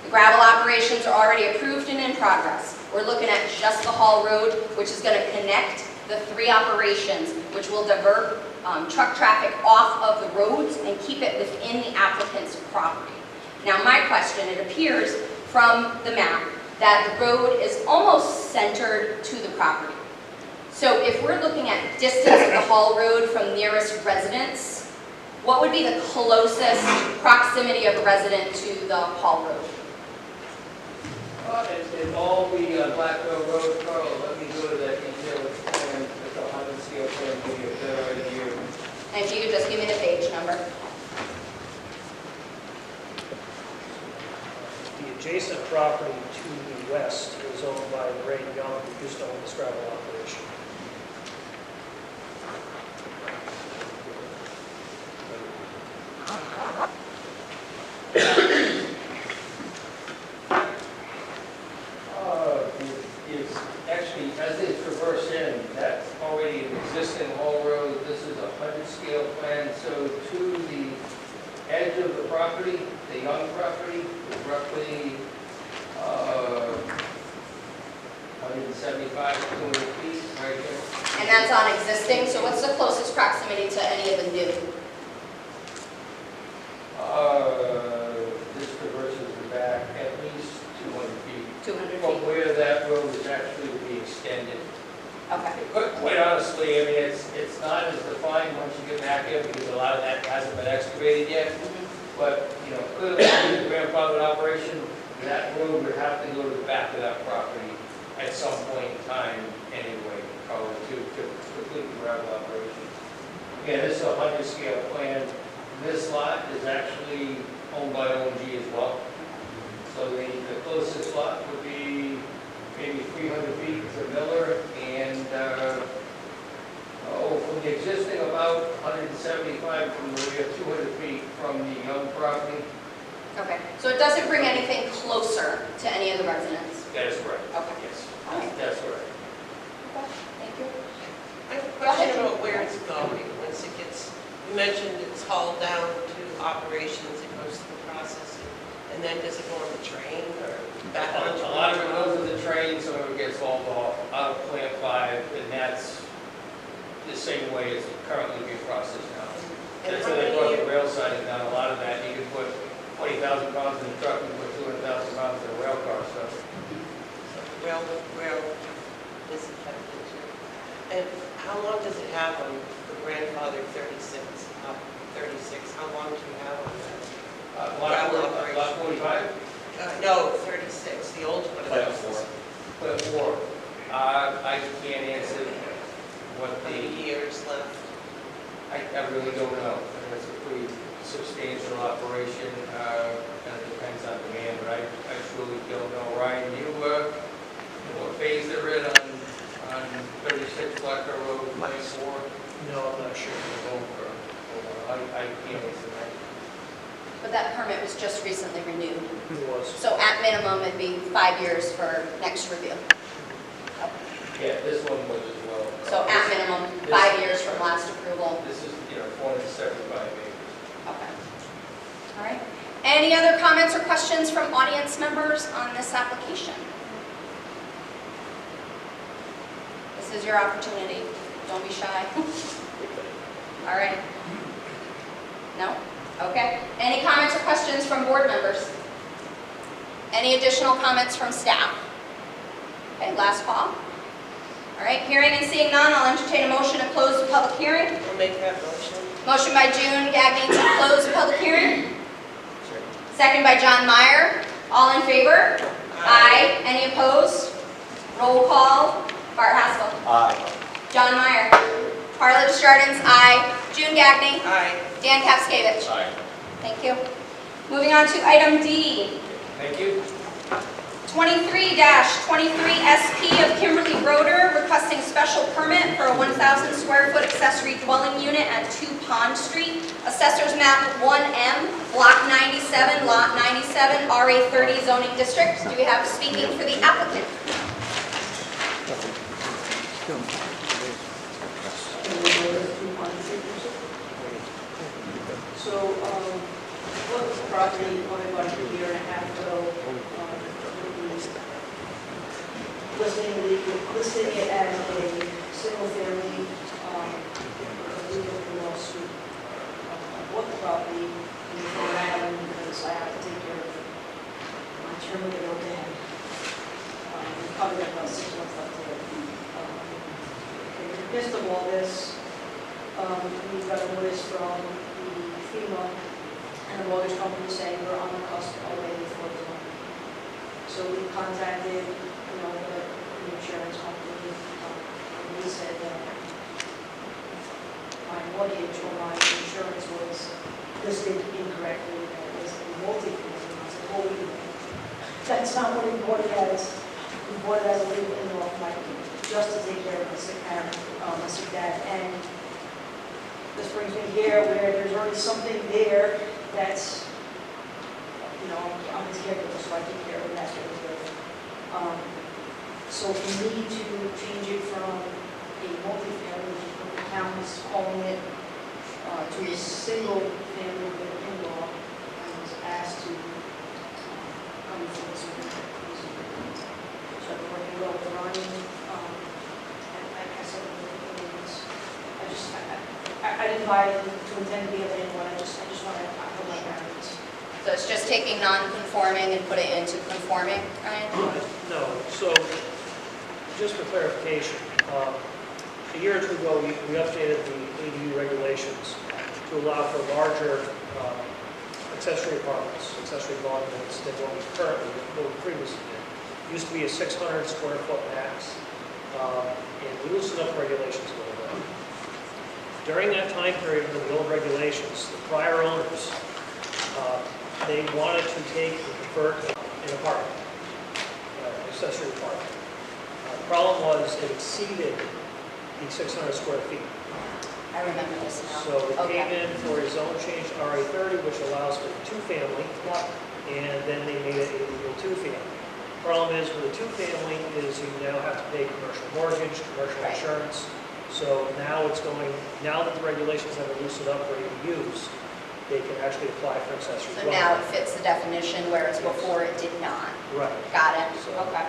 Speaker 1: The gravel operations are already approved and in progress. We're looking at just the haul road, which is going to connect the 3 operations, which will divert truck traffic off of the roads and keep it within the applicant's property. Now, my question, it appears from the map that the road is almost centered to the property. So if we're looking at distance of the haul road from nearest residence, what would be the closest proximity of a resident to the haul road?
Speaker 9: And all the Blackwell Road, Karla, let me go to that detailed plan, with the 100 scale plan, give you a better idea.
Speaker 1: And if you could just give me the page number.
Speaker 4: The adjacent property to the west is owned by Ray Young, who used to own this gravel operation.
Speaker 9: It's actually, as they traverse in, that's already an existing haul road. This is a 100 scale plan, so to the edge of the property, the Young property, is roughly 175 to 200 feet right there.
Speaker 1: And that's on existing, so what's the closest proximity to any of the new?
Speaker 9: This traverses the back at least 200 feet.
Speaker 1: 200
Speaker 9: From
Speaker 1: feet?
Speaker 9: where that road is actually to be extended.
Speaker 1: Okay.
Speaker 9: Quite honestly, I mean, it's not as defined once you get back here because a lot of that hasn't been excavated yet. But, you know, clearly, the grandfathered operation, that road would have to go to the back of that property at some point in time anyway, probably to complete the gravel operation. Again, this is a 100 scale plan. This lot is actually owned by ONG as well. So the closest lot would be maybe 300 feet to Miller, and from the existing about 175 from where we have 200 feet from the Young property.
Speaker 1: Okay, so it doesn't bring anything closer to any of the residents?
Speaker 9: That is correct.
Speaker 1: Okay.
Speaker 9: Yes,
Speaker 1: All right.
Speaker 9: that's correct.
Speaker 1: Okay, thank you.
Speaker 11: I have a question about where it's going once it gets, you mentioned it's hauled down to operations, it goes through the processing, and then does it go on the train or back onto?
Speaker 9: A lot of it goes to the train, some of it gets hauled off out of Plant 5, and that's the same way it's currently being processed now.
Speaker 11: And
Speaker 9: That's
Speaker 11: how
Speaker 9: why they brought the
Speaker 11: many,
Speaker 9: rail siding down. A lot of that, you can put 20,000 pounds in a truck and put 200,000 pounds in a rail car, so.
Speaker 11: rail is affected too? And how long does it have on the grandfather 36, up 36? How long do you have on that?
Speaker 9: Lot 45?
Speaker 11: No, 36, the old one.
Speaker 10: Plant 4.
Speaker 9: Plant 4. I can't answer what
Speaker 11: How many
Speaker 9: the,
Speaker 11: years left?
Speaker 9: I really don't know. I mean, it's a pretty substantial operation, and it depends on demand, but I truly don't know. Ryan, you know what phase they're in on 36 Blacker Road, Plant 4?
Speaker 4: No, I'm not sure.
Speaker 9: I can't answer that.
Speaker 1: But that permit was just recently renewed.
Speaker 4: It was.
Speaker 1: So at minimum, it'd be 5 years for next review.
Speaker 9: Yeah, this one was as well.
Speaker 1: So at minimum, 5 years from last approval.
Speaker 9: This is, 475 acres.
Speaker 1: Okay. All right. Any other comments or questions from audience members on this application? This is your opportunity. Don't be shy. All right. No? Okay. Any comments or questions from board members? Any additional comments from staff? Okay, last call. All right, hearing and seeing none, I'll entertain a motion to close the public hearing.
Speaker 11: I'll make that motion.
Speaker 1: Motion by June Gagnon to close the public hearing. Second by John Meyer. All in favor? Aye. Any opposed? Roll call. Bart Haskell.
Speaker 10: Aye.
Speaker 1: John Meyer. Karla Desjardins, aye. June Gagnon.
Speaker 11: Aye.
Speaker 1: Dan Kapskevich.
Speaker 2: Aye.
Speaker 1: Thank you. Moving on to item D.
Speaker 10: Thank you.
Speaker 1: 23-23 SP of Kimberly Roeder requesting special permit for a 1,000 square foot accessory dwelling unit at 2 Pond Street. Assessors map 1M, block 97, lot 97, RA 30 zoning district. Do we have speaking for the applicant?
Speaker 12: So, bought the property only about a year and a half ago. Listing it as a single family, legal in Wall Street. I bought the property in Rhode Island because I have to take care of my terminally ill dad. We probably got about 6 months left there. In the midst of all this, we got a notice from the FEMA and the mortgage company saying we're on the cusp of a foreclosure. So we contacted, the insurance company, and we said my mortgage or my insurance was listed incorrectly, that it was a multi-family. I said, oh, wait a minute. That's not what we bought it as. We bought it as a legal in-law just to take care of the sick parent, the sick dad. And this brings me here where there's already something there that's, I'm his caregiver, so I take care of him, that's what he's doing. So for me to change it from a multi-family, the town is calling it, to a single family with an in-law, I was asked to come before this meeting. So I've been working well with Ryan, and like I said, I didn't buy it to intend to be a landlord, I just want to put my parents.
Speaker 1: So it's just taking non-conforming and put it into conforming, Ryan?
Speaker 4: No, so just for clarification, a year or two ago, we updated the ADU regulations to allow for larger accessory apartments, accessory dwelling units than what we previously did. It used to be a 600 square foot max, and we loosened up regulations a little bit. During that time period under the old regulations, the prior owners, they wanted to take and convert an apartment, accessory apartment. The problem was it exceeded the 600 square feet.
Speaker 1: I remember this now.
Speaker 4: So it
Speaker 1: Okay.
Speaker 4: came in for a zone change to RA 30, which allows for 2-family, and then they made it a legal 2-family. Problem is with a 2-family is you now have to pay commercial mortgage, commercial
Speaker 1: Right.
Speaker 4: insurance. So now now that the regulations have been loosened up for ADUs, they can actually apply for accessory
Speaker 1: So
Speaker 4: dwelling.
Speaker 1: now it fits the definition, whereas before it did not.
Speaker 4: Right.
Speaker 1: Got it,
Speaker 4: So-
Speaker 1: okay.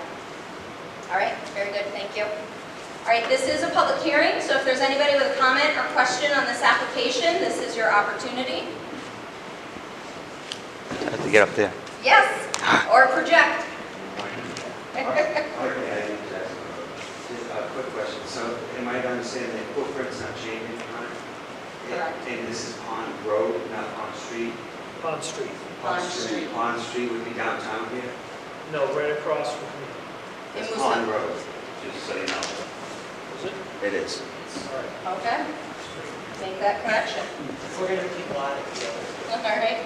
Speaker 1: All right, very good, thank you. All right, this is a public hearing, so if there's anybody with a comment or question on this application, this is your opportunity.
Speaker 13: I have to get up there.
Speaker 1: Yes, or project.
Speaker 3: Okay, just a quick question. So am I to understand that footprint's not changing on it?
Speaker 1: Correct.
Speaker 3: And this is Pond Road, not Pond Street?
Speaker 4: Pond Street.
Speaker 1: Pond Street.
Speaker 3: Pond Street would be downtown here?
Speaker 4: No, right across from me.
Speaker 3: It's
Speaker 1: It was
Speaker 3: Pond
Speaker 1: the-
Speaker 3: Road, just so you know.
Speaker 4: Is it?
Speaker 3: It is.
Speaker 4: All right.
Speaker 1: Okay, make that correction.
Speaker 11: We're going to keep a lot of
Speaker 1: All right.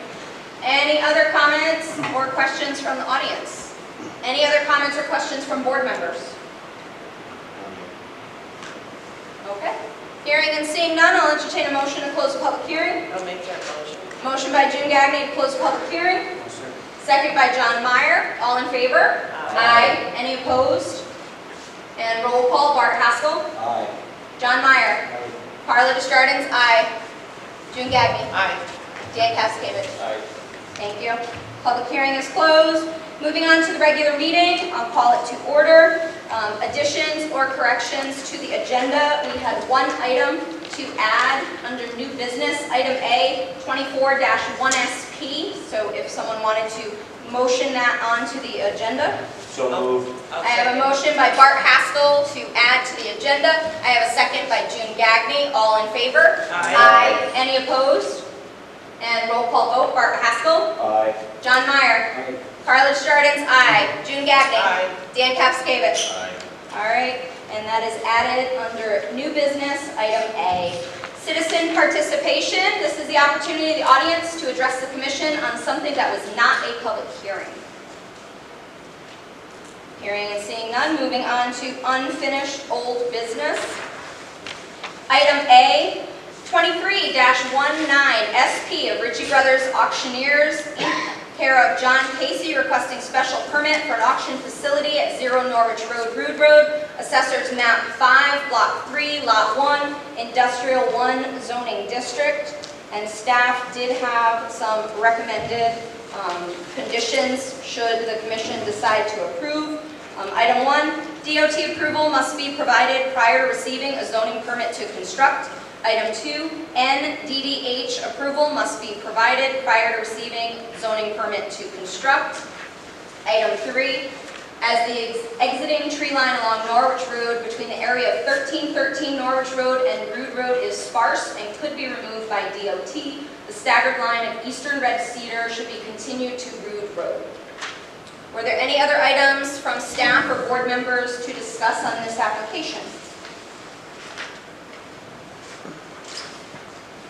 Speaker 1: Any other comments or questions from the audience? Any other comments or questions from board members? Okay. Hearing and seeing none, I'll entertain a motion to close the public hearing.
Speaker 11: I'll make that motion.
Speaker 1: Motion by June Gagnon to close the public hearing. Second by John Meyer. All in favor? Aye. Any opposed? And roll call, Bart Haskell.
Speaker 10: Aye.
Speaker 1: John Meyer. Karla Desjardins, aye. June Gagnon.
Speaker 11: Aye.
Speaker 1: Dan Kapskevich.
Speaker 2: Aye.
Speaker 1: Thank you. Public hearing is closed. Moving on to the regular meeting, I'll call it to order. Additions or corrections to the agenda. We had one item to add under new business, item A, 24-1SP. So if someone wanted to motion that onto the agenda.
Speaker 10: So moved.
Speaker 1: I have a motion by Bart Haskell to add to the agenda. I have a second by June Gagnon. All in favor?
Speaker 11: Aye.
Speaker 1: Any opposed? And roll call vote. Bart Haskell.
Speaker 10: Aye.
Speaker 1: John Meyer. Karla Desjardins, aye. June Gagnon.
Speaker 11: Aye.
Speaker 1: Dan Kapskevich.
Speaker 2: Aye.
Speaker 1: All right, and that is added under new business, item A. Citizen participation. This is the opportunity of the audience to address the commission on something that was not a public hearing. Hearing and seeing none, moving on to unfinished old business. Item A, 23-19 SP of Ritchie Brothers Auctioneers, Inc., care of John Casey, requesting special permit for an auction facility at 0 Norwich Road, Rood Road, Assessor's Map 5, Block 3, Lot 1, Industrial 1 Zoning District. And staff did have some recommended conditions should the commission decide to approve. Item 1, DOT approval must be provided prior to receiving a zoning permit to construct. Item 2, NDDH approval must be provided prior to receiving zoning permit to construct. Item 3, as the exiting tree line along Norwich Road between the area of 1313 Norwich Road and Rood Road is sparse and could be removed by DOT, the staggered line of eastern red cedar should be continued to Rood Road. Were there any other items from staff or board members to discuss on this application?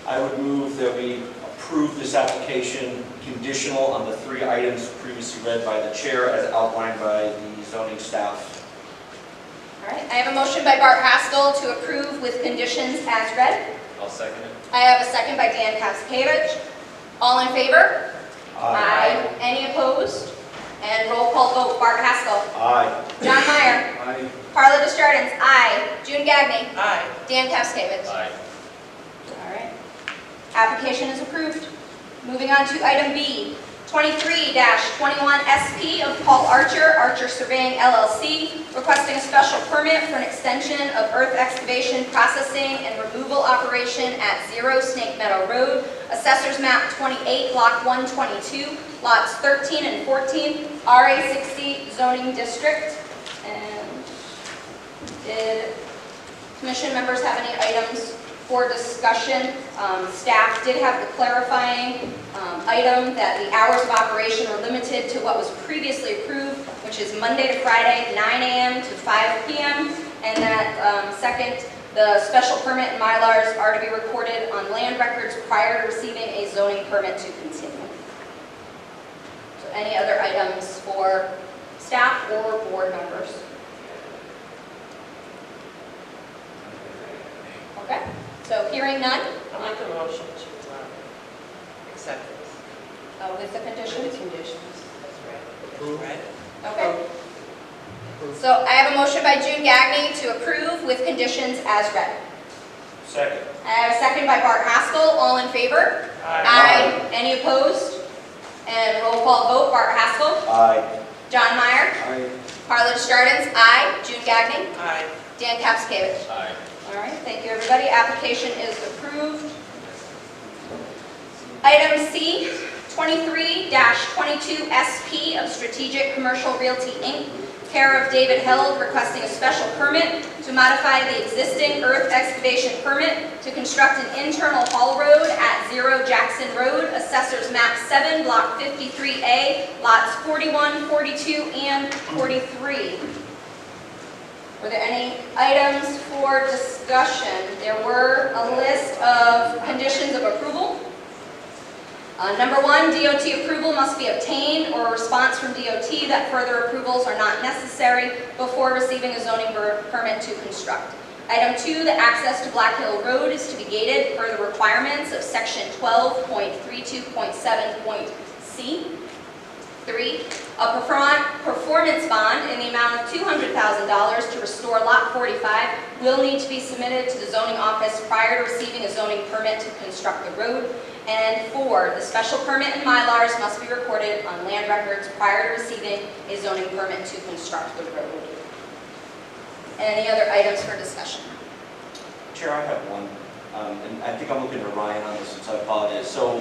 Speaker 10: I would move that we approve this application conditional on the 3 items previously read by the chair as outlined by the zoning staff.
Speaker 1: All right, I have a motion by Bart Haskell to approve with conditions as read.
Speaker 2: I'll second it.
Speaker 1: I have a second by Dan Kapskevich. All in favor? Aye. Any opposed? And roll call vote, Bart Haskell.
Speaker 10: Aye.
Speaker 1: John Meyer.
Speaker 9: Aye.
Speaker 1: Karla Desjardins, aye. June Gagnon.
Speaker 11: Aye.
Speaker 1: Dan Kapskevich.
Speaker 2: Aye.
Speaker 1: All right. Application is approved. Moving on to item B, 23-21 SP of Paul Archer, Archer Surveying LLC, requesting a special permit for an extension of earth excavation, processing, and removal operation at 0 Snake Meadow Road, Assessor's Map 28, Block 122, lots 13 and 14, RA60 zoning district. And did commission members have any items for discussion? Staff did have the clarifying item that the hours of operation are limited to what was previously approved, which is Monday to Friday, 9 a.m. to 5 p.m. And that second, the special permit and Mylars are to be recorded on land records prior to receiving a zoning permit to continue. So any other items for staff or board members? Okay, so hearing none,
Speaker 11: I'll make a motion to accept this.
Speaker 1: with the
Speaker 11: With
Speaker 1: conditions.
Speaker 11: the conditions, that's right.
Speaker 4: Approve.
Speaker 11: Right?
Speaker 1: Okay. So I have a motion by June Gagnon to approve with conditions as read.
Speaker 10: Second.
Speaker 1: I have a second by Bart Haskell. All in favor? Aye. Any opposed? And roll call vote, Bart Haskell.
Speaker 10: Aye.
Speaker 1: John Meyer.
Speaker 9: Aye.
Speaker 1: Karla Desjardins, aye. June Gagnon.
Speaker 11: Aye.
Speaker 1: Dan Kapskevich.
Speaker 2: Aye.
Speaker 1: All right, thank you, everybody. Application is approved. Item C, 23-22 SP of Strategic Commercial Realty, Inc., care of David Held, requesting a special permit to modify the existing earth excavation permit to construct an internal haul road at 0 Jackson Road, Assessor's Map 7, Block 53A, lots 41, 42, and 43. Were there any items for discussion? There were a list of conditions of approval. Number 1, DOT approval must be obtained or a response from DOT that further approvals are not necessary before receiving a zoning permit to construct. Item 2, the access to Black Hill Road is to be gated per the requirements of section 12.32.7.c. 3, A performance bond in the amount of $200,000 to restore Lot 45 will need to be submitted to the zoning office prior to receiving a zoning permit to construct the road. And 4, the special permit and Mylars must be recorded on land records prior to receiving a zoning permit to construct the road. Any other items for discussion?
Speaker 10: Chair, I have one, and I think I'm looking to Ryan on this, so I apologize. So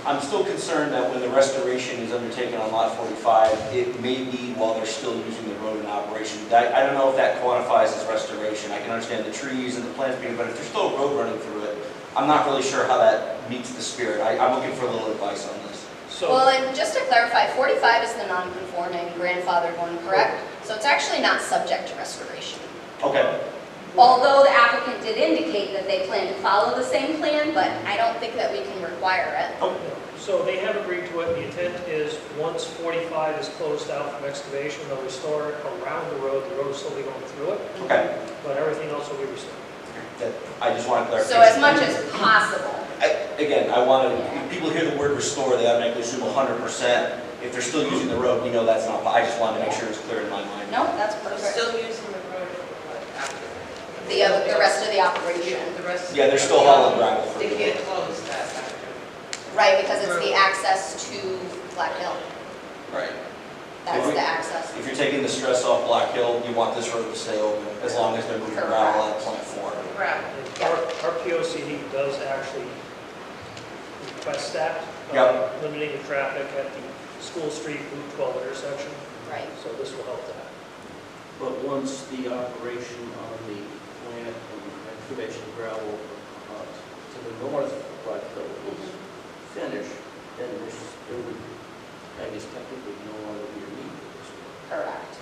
Speaker 10: I'm still concerned that when the restoration is undertaken on Lot 45, it may be while they're still using the road in operation. I don't know if that quantifies as restoration. I can understand the trees and the plants being, but if there's still a road running through it, I'm not really sure how that meets the spirit. I'm looking for a little advice on this.
Speaker 4: So,
Speaker 1: Well, and just to clarify, 45 is the non-conforming grandfathered one, correct? So it's actually not subject to restoration.
Speaker 10: Okay.
Speaker 1: Although the applicant did indicate that they plan to follow the same plan, but I don't think that we can require it.
Speaker 4: so they have agreed to it. The intent is once 45 is closed out from excavation, they'll restore it around the road. The road will still be going through it,
Speaker 10: Okay.
Speaker 4: but everything else will be restored.
Speaker 10: I just want to clarify.
Speaker 1: So as much as possible.
Speaker 10: Again, I want to, if people hear the word restore, they automatically assume 100%. If they're still using the road, we know that's not, I just wanted to make sure it's clear in my mind.
Speaker 1: No, that's
Speaker 11: We're
Speaker 1: perfect.
Speaker 11: still using the road after.
Speaker 1: The rest of the operation.
Speaker 11: The rest.
Speaker 10: Yeah, they're still hauling gravel.
Speaker 11: They can't close that after.
Speaker 1: Right, because it's the access to Black Hill.
Speaker 10: Right.
Speaker 1: That's the access.
Speaker 10: If you're taking the stress off Black Hill, you want this road to stay open, as long as they're moving gravel at point 4.
Speaker 11: Gravel.
Speaker 4: Our POCD does actually request that,
Speaker 10: Yep.
Speaker 4: limiting the traffic at the School Street Route 12 intersection,
Speaker 1: Right.
Speaker 4: so this will help that.
Speaker 9: But once the operation on the plant and excavation gravel to the north of Black Hill is finished, then there would, I guess technically, no longer be a need for this work.
Speaker 1: Correct.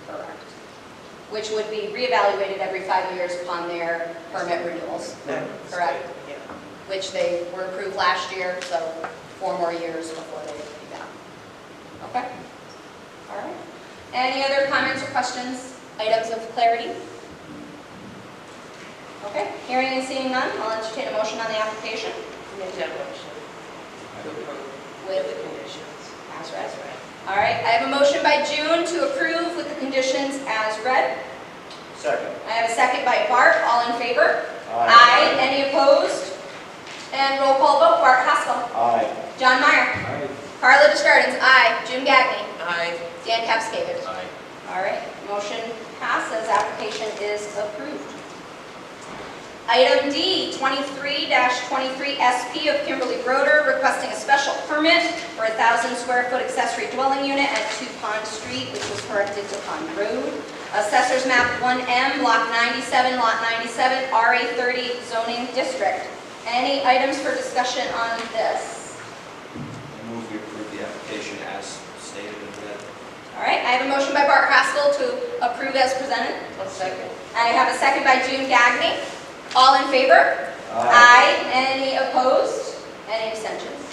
Speaker 1: Correct. Which would be reevaluated every 5 years upon their permit renewals. Correct.
Speaker 11: Yeah.
Speaker 1: Which they were approved last year, so 4 more years before they would be done. Okay? All right. Any other comments or questions, items of clarity? Okay, hearing and seeing none, I'll entertain a motion on the application
Speaker 11: Make that motion. To approve
Speaker 1: with
Speaker 11: the conditions.
Speaker 1: as read. All right, I have a motion by June to approve with the conditions as read.
Speaker 10: Second.
Speaker 1: I have a second by Bart, all in favor? Aye. Any opposed? And roll call vote, Bart Haskell.
Speaker 10: Aye.
Speaker 1: John Meyer.
Speaker 8: Aye.
Speaker 1: Karla Desjardins, aye. June Gagney.
Speaker 11: Aye.
Speaker 1: Dan Capskavich.
Speaker 8: Aye.
Speaker 1: All right, motion passes, application is approved. Item D, 23-23 SP of Kimberly Broder requesting a special permit for a 1,000 square foot accessory dwelling unit at 2 Pond Street, which was corrected to Pond Road. Assessors map 1M, block 97, lot 97, RA 30 zoning district. Any items for discussion on this?
Speaker 10: I move we approve the application as stated and read.
Speaker 1: All right, I have a motion by Bart Haskell to approve as presented.
Speaker 11: I'll second.
Speaker 1: I have a second by June Gagney. All in favor? Aye. Any opposed? Any abstentions?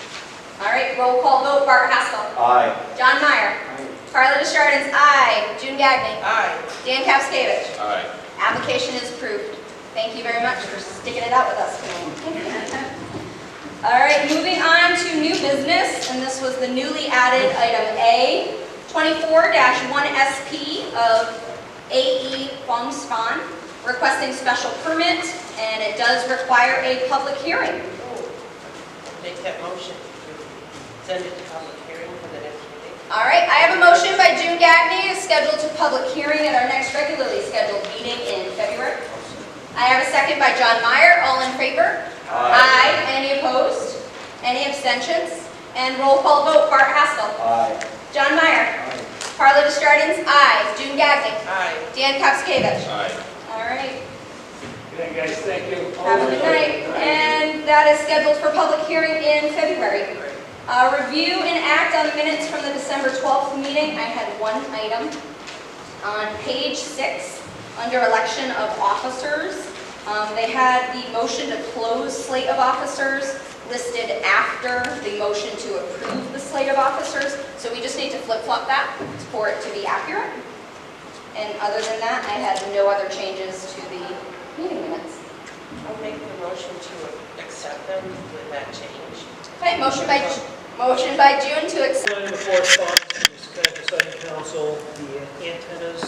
Speaker 1: All right, roll call vote, Bart Haskell.
Speaker 10: Aye.
Speaker 1: John Meyer. Karla Desjardins, aye. June Gagney.
Speaker 11: Aye.
Speaker 1: Dan Capskavich.
Speaker 8: Aye.
Speaker 1: Application is approved. Thank you very much for sticking it out with us tonight. All right, moving on to new business, and this was the newly added item A, 24-1 SP of AE Fong Span, requesting special permit, and it does require a public hearing.
Speaker 11: Make that motion to send it to public hearing for the next meeting.
Speaker 1: All right, I have a motion by June Gagney, scheduled to public hearing at our next regularly scheduled meeting in February. I have a second by John Meyer. All in favor? Aye. Any opposed? Any abstentions? And roll call vote, Bart Haskell.
Speaker 10: Aye.
Speaker 1: John Meyer.
Speaker 10: Aye.
Speaker 1: Karla Desjardins, aye. June Gagney.
Speaker 11: Aye.
Speaker 1: Dan Capskavich.
Speaker 8: Aye.
Speaker 1: All right.
Speaker 9: Good night, guys, thank you.
Speaker 1: Have a good night. And that is scheduled for public hearing in February. Review and act on the minutes from the December 12th meeting. I had one item. On page 6, under election of officers, they had the motion to close slate of officers listed after the motion to approve the slate of officers. So we just need to flip-flop that for it to be accurate. And other than that, I had no other changes to the meeting minutes.
Speaker 11: I'll make the motion to accept them with that change.
Speaker 1: Okay, motion by June to accept.
Speaker 4: One in the correspondence from Ms. presented to Site Council the antennas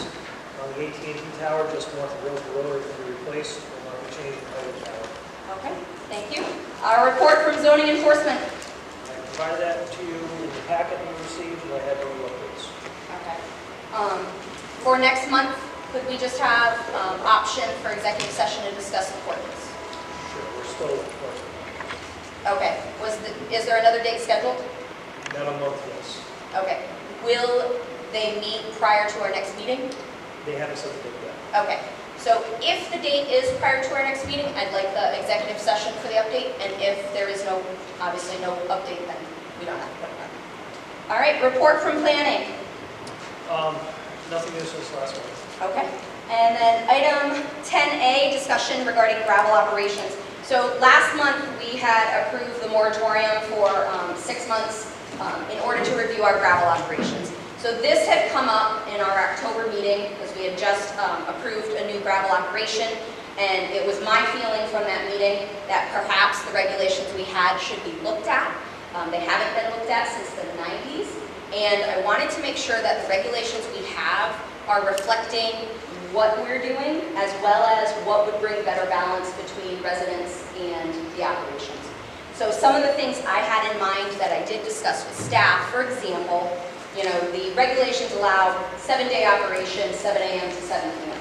Speaker 4: on the AT&T tower just north of Road are going to be replaced and not be changed to the tower.
Speaker 1: Okay, thank you. Our report from zoning enforcement.
Speaker 4: I provided that to you in the packet you received, and I had no updates.
Speaker 1: Okay. For next month, could we just have option for executive session to discuss importance?
Speaker 4: Sure, we're still working.
Speaker 1: Okay. Is there another date scheduled?
Speaker 4: Not a month, yes.
Speaker 1: Okay. Will they meet prior to our next meeting?
Speaker 4: They haven't set the date yet.
Speaker 1: Okay. So if the date is prior to our next meeting, I'd like the executive session for the update. And if there is obviously no update, then we don't have to put it on. All right. Report from planning.
Speaker 4: Nothing new since last month.
Speaker 1: Okay. And then item 10A, discussion regarding gravel operations. So last month, we had approved the moratorium for 6 months in order to review our gravel operations. So this had come up in our October meeting because we had just approved a new gravel operation, and it was my feeling from that meeting that perhaps the regulations we had should be looked at. They haven't been looked at since the 90s, and I wanted to make sure that the regulations we have are reflecting what we're doing, as well as what would bring better balance between residents and the operations. So some of the things I had in mind that I did discuss with staff, for example, the regulations allow 7-day operation, 7 a.m. to 7 p.m.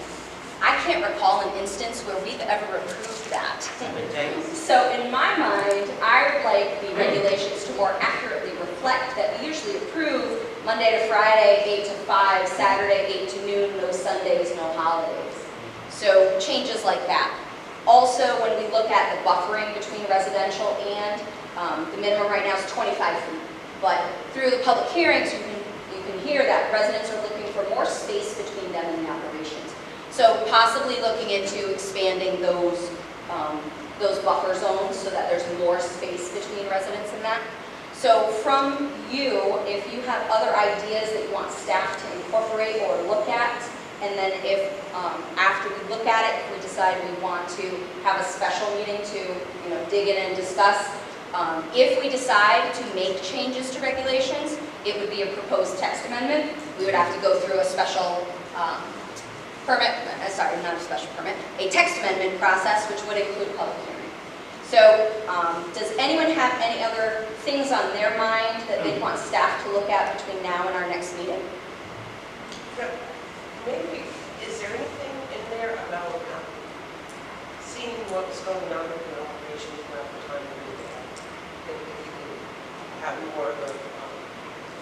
Speaker 1: I can't recall an instance where we've ever approved that.
Speaker 11: 7 days.
Speaker 1: So in my mind, I would like the regulations to more accurately reflect that we usually approve Monday to Friday, 8 to 5, Saturday, 8 to noon, no Sundays, no holidays. So changes like that. Also, when we look at the buffering between residential and the minimum right now is 25 feet. But through the public hearings, you can hear that residents are looking for more space between them and the operations. So possibly looking into expanding those buffer zones so that there's more space between residents and that. So from you, if you have other ideas that you want staff to incorporate or look at, and then if after we look at it, if we decide we want to have a special meeting to dig in and discuss, if we decide to make changes to regulations, it would be a proposed text amendment. We would have to go through a special permit, not a special permit, a text amendment process, which would include public hearing. So does anyone have any other things on their mind that they want staff to look at between now and our next meeting?
Speaker 11: Maybe, is there anything in there about seeing what's going on in the operation throughout the time of the day? That you can have more of a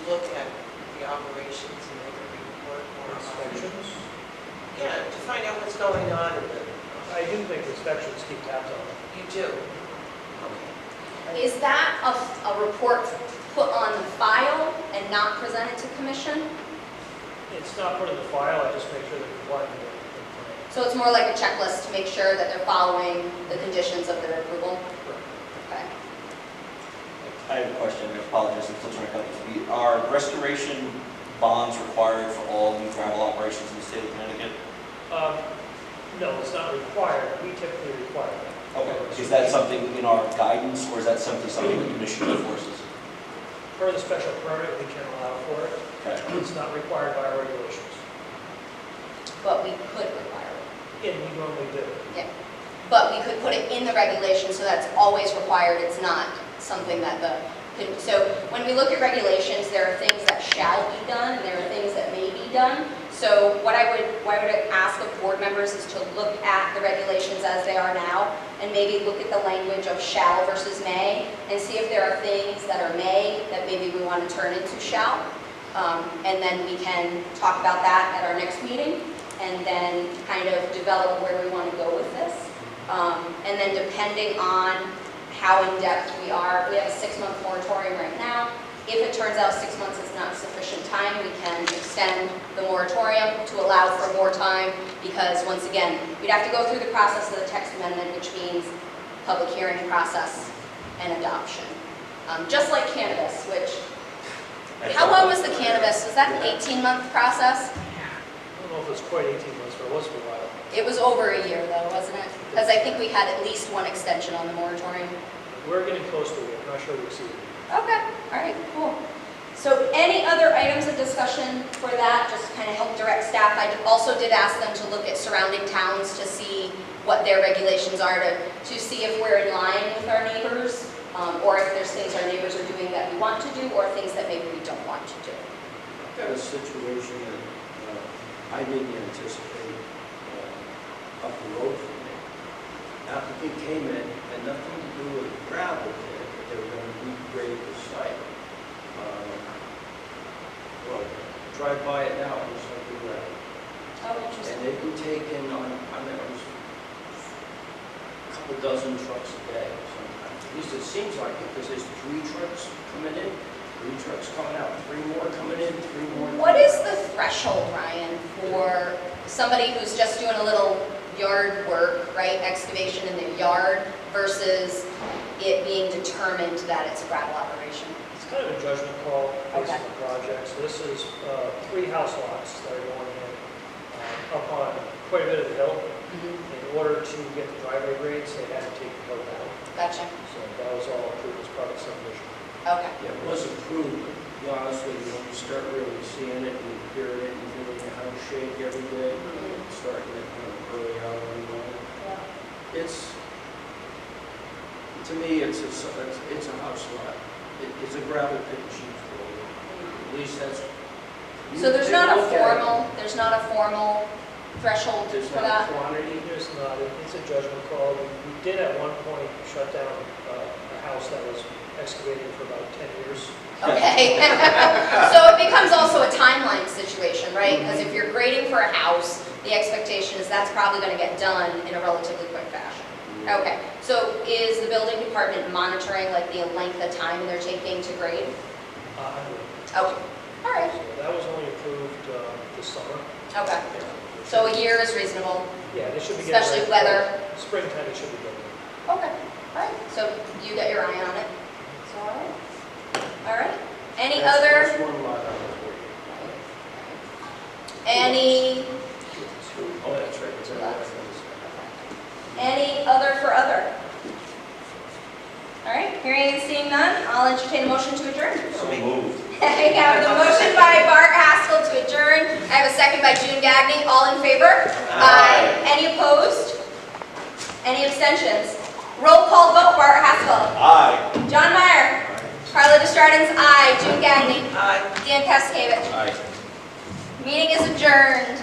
Speaker 11: look at the operations and make a report or
Speaker 4: Inspections?
Speaker 11: Yeah, to find out what's going on.
Speaker 4: I do think inspections keep tabs on it.
Speaker 11: You do? Okay.
Speaker 1: Is that a report put on the file and not presented to commission?
Speaker 4: It's not put in the file, I just make sure they're complying with the plan.
Speaker 1: So it's more like a checklist to make sure that they're following the conditions of their approval? Okay.
Speaker 10: I have a question, I apologize, I'm still trying to cut this beat. Are restoration bonds required for all new gravel operations in the state of Connecticut?
Speaker 4: No, it's not required, we typically require that.
Speaker 10: Okay, is that something in our guidance, or is that something the commission enforces?
Speaker 4: Per the special permit, we can allow for it.
Speaker 10: Okay.
Speaker 4: It's not required by our regulations.
Speaker 1: But we could require it.
Speaker 4: And we normally do.
Speaker 1: Yeah. But we could put it in the regulation so that's always required. It's not something that so when we look at regulations, there are things that shall be done and there are things that may be done. So what I would ask of board members is to look at the regulations as they are now and maybe look at the language of shall versus may and see if there are things that are may that maybe we want to turn into shall. And then we can talk about that at our next meeting and then kind of develop where we want to go with this. And then depending on how in-depth we are, we have a 6-month moratorium right now. If it turns out 6 months is not sufficient time, we can extend the moratorium to allow for more time because once again, we'd have to go through the process of the text amendment, which means public hearing process and adoption. Just like cannabis, which, how long was the cannabis? Was that an 18-month process?
Speaker 4: I don't know if it's quite 18 months, but it was for a while.
Speaker 1: It was over a year though, wasn't it? Because I think we had at least one extension on the moratorium.
Speaker 4: We're getting close to it, I'm not sure we exceeded it.
Speaker 1: Okay, all right, cool. So any other items of discussion for that, just to kind of help direct staff? I also did ask them to look at surrounding towns to see what their regulations are, to see if we're in line with our neighbors, or if there's things our neighbors are doing that we want to do, or things that maybe we don't want to do.
Speaker 9: I've got a situation that I didn't anticipate up the road from me. Applicant came in, had nothing to do with gravel there, but they were going to regrade the site. Well, drive by it now, it's like the gravel.
Speaker 1: Oh,
Speaker 9: And
Speaker 1: interesting.
Speaker 9: they've been taking on, I mean, it was a couple dozen trucks a day sometimes. At least it seems like it, because there's 3 trucks coming in, 3 trucks coming out, 3 more coming in, 3 more.
Speaker 1: What is the threshold, Ryan, for somebody who's just doing a little yard work, right, excavation in their yard, versus it being determined that it's a gravel operation?
Speaker 4: It's kind of a judgment call based
Speaker 1: Okay.
Speaker 4: on the project. So this is 3 house lots that are going in up on quite a bit of the hill. In order to get the driveway grades, they had to take the hill down.
Speaker 1: Gotcha.
Speaker 4: So that was all approved as part of the subdivision.
Speaker 1: Okay.
Speaker 9: Yeah, it was approved, but to be honest with you, when you start really seeing it, and hearing it, and feeling the house shake every day, starting at kind of early hour in the morning. It's, to me, it's a house lot. It's a gravel pit and sheet road. At least that's. you
Speaker 1: So there's
Speaker 9: take
Speaker 1: not a
Speaker 9: look at it.
Speaker 1: formal threshold
Speaker 9: There's
Speaker 1: for
Speaker 9: not
Speaker 1: that?
Speaker 9: a quantity.
Speaker 4: There's not, it's a judgment call. We did at one point shut down a house that was excavated for about 10 years.
Speaker 1: Okay. So it becomes also a timeline situation, right? Because if you're grading for a house, the expectation is that's probably going to get done in a relatively quick fashion. Okay, so is the building department monitoring like the length of time they're taking to grade? Okay, all right,
Speaker 4: So that was only approved this summer.
Speaker 1: okay. So a year is reasonable,
Speaker 4: Yeah, they should be getting.
Speaker 1: especially
Speaker 4: ready for
Speaker 1: weather.
Speaker 4: Springtime, it should be good.
Speaker 1: Okay, all right, so you got your eye on it. So, all right. All right, any
Speaker 9: That's
Speaker 1: other,
Speaker 9: one lot I was working.
Speaker 1: any,
Speaker 9: Oh, that's right. It's
Speaker 1: Two lots.
Speaker 9: a-
Speaker 1: any other for other? All right, hearing and seeing none, I'll entertain a motion to adjourn.
Speaker 10: So moved.
Speaker 1: I have the motion by Bart Haskell to adjourn. I have a second by June Gagnon. All in favor? Aye. Any opposed? Any abstentions? Roll call vote, Bart Haskell.
Speaker 10: Aye.
Speaker 1: John Meyer. Karla Desjardins, aye. June Gagnon.
Speaker 11: Aye.
Speaker 1: Dan Kaskevich.
Speaker 10: Aye.
Speaker 1: Meeting is adjourned.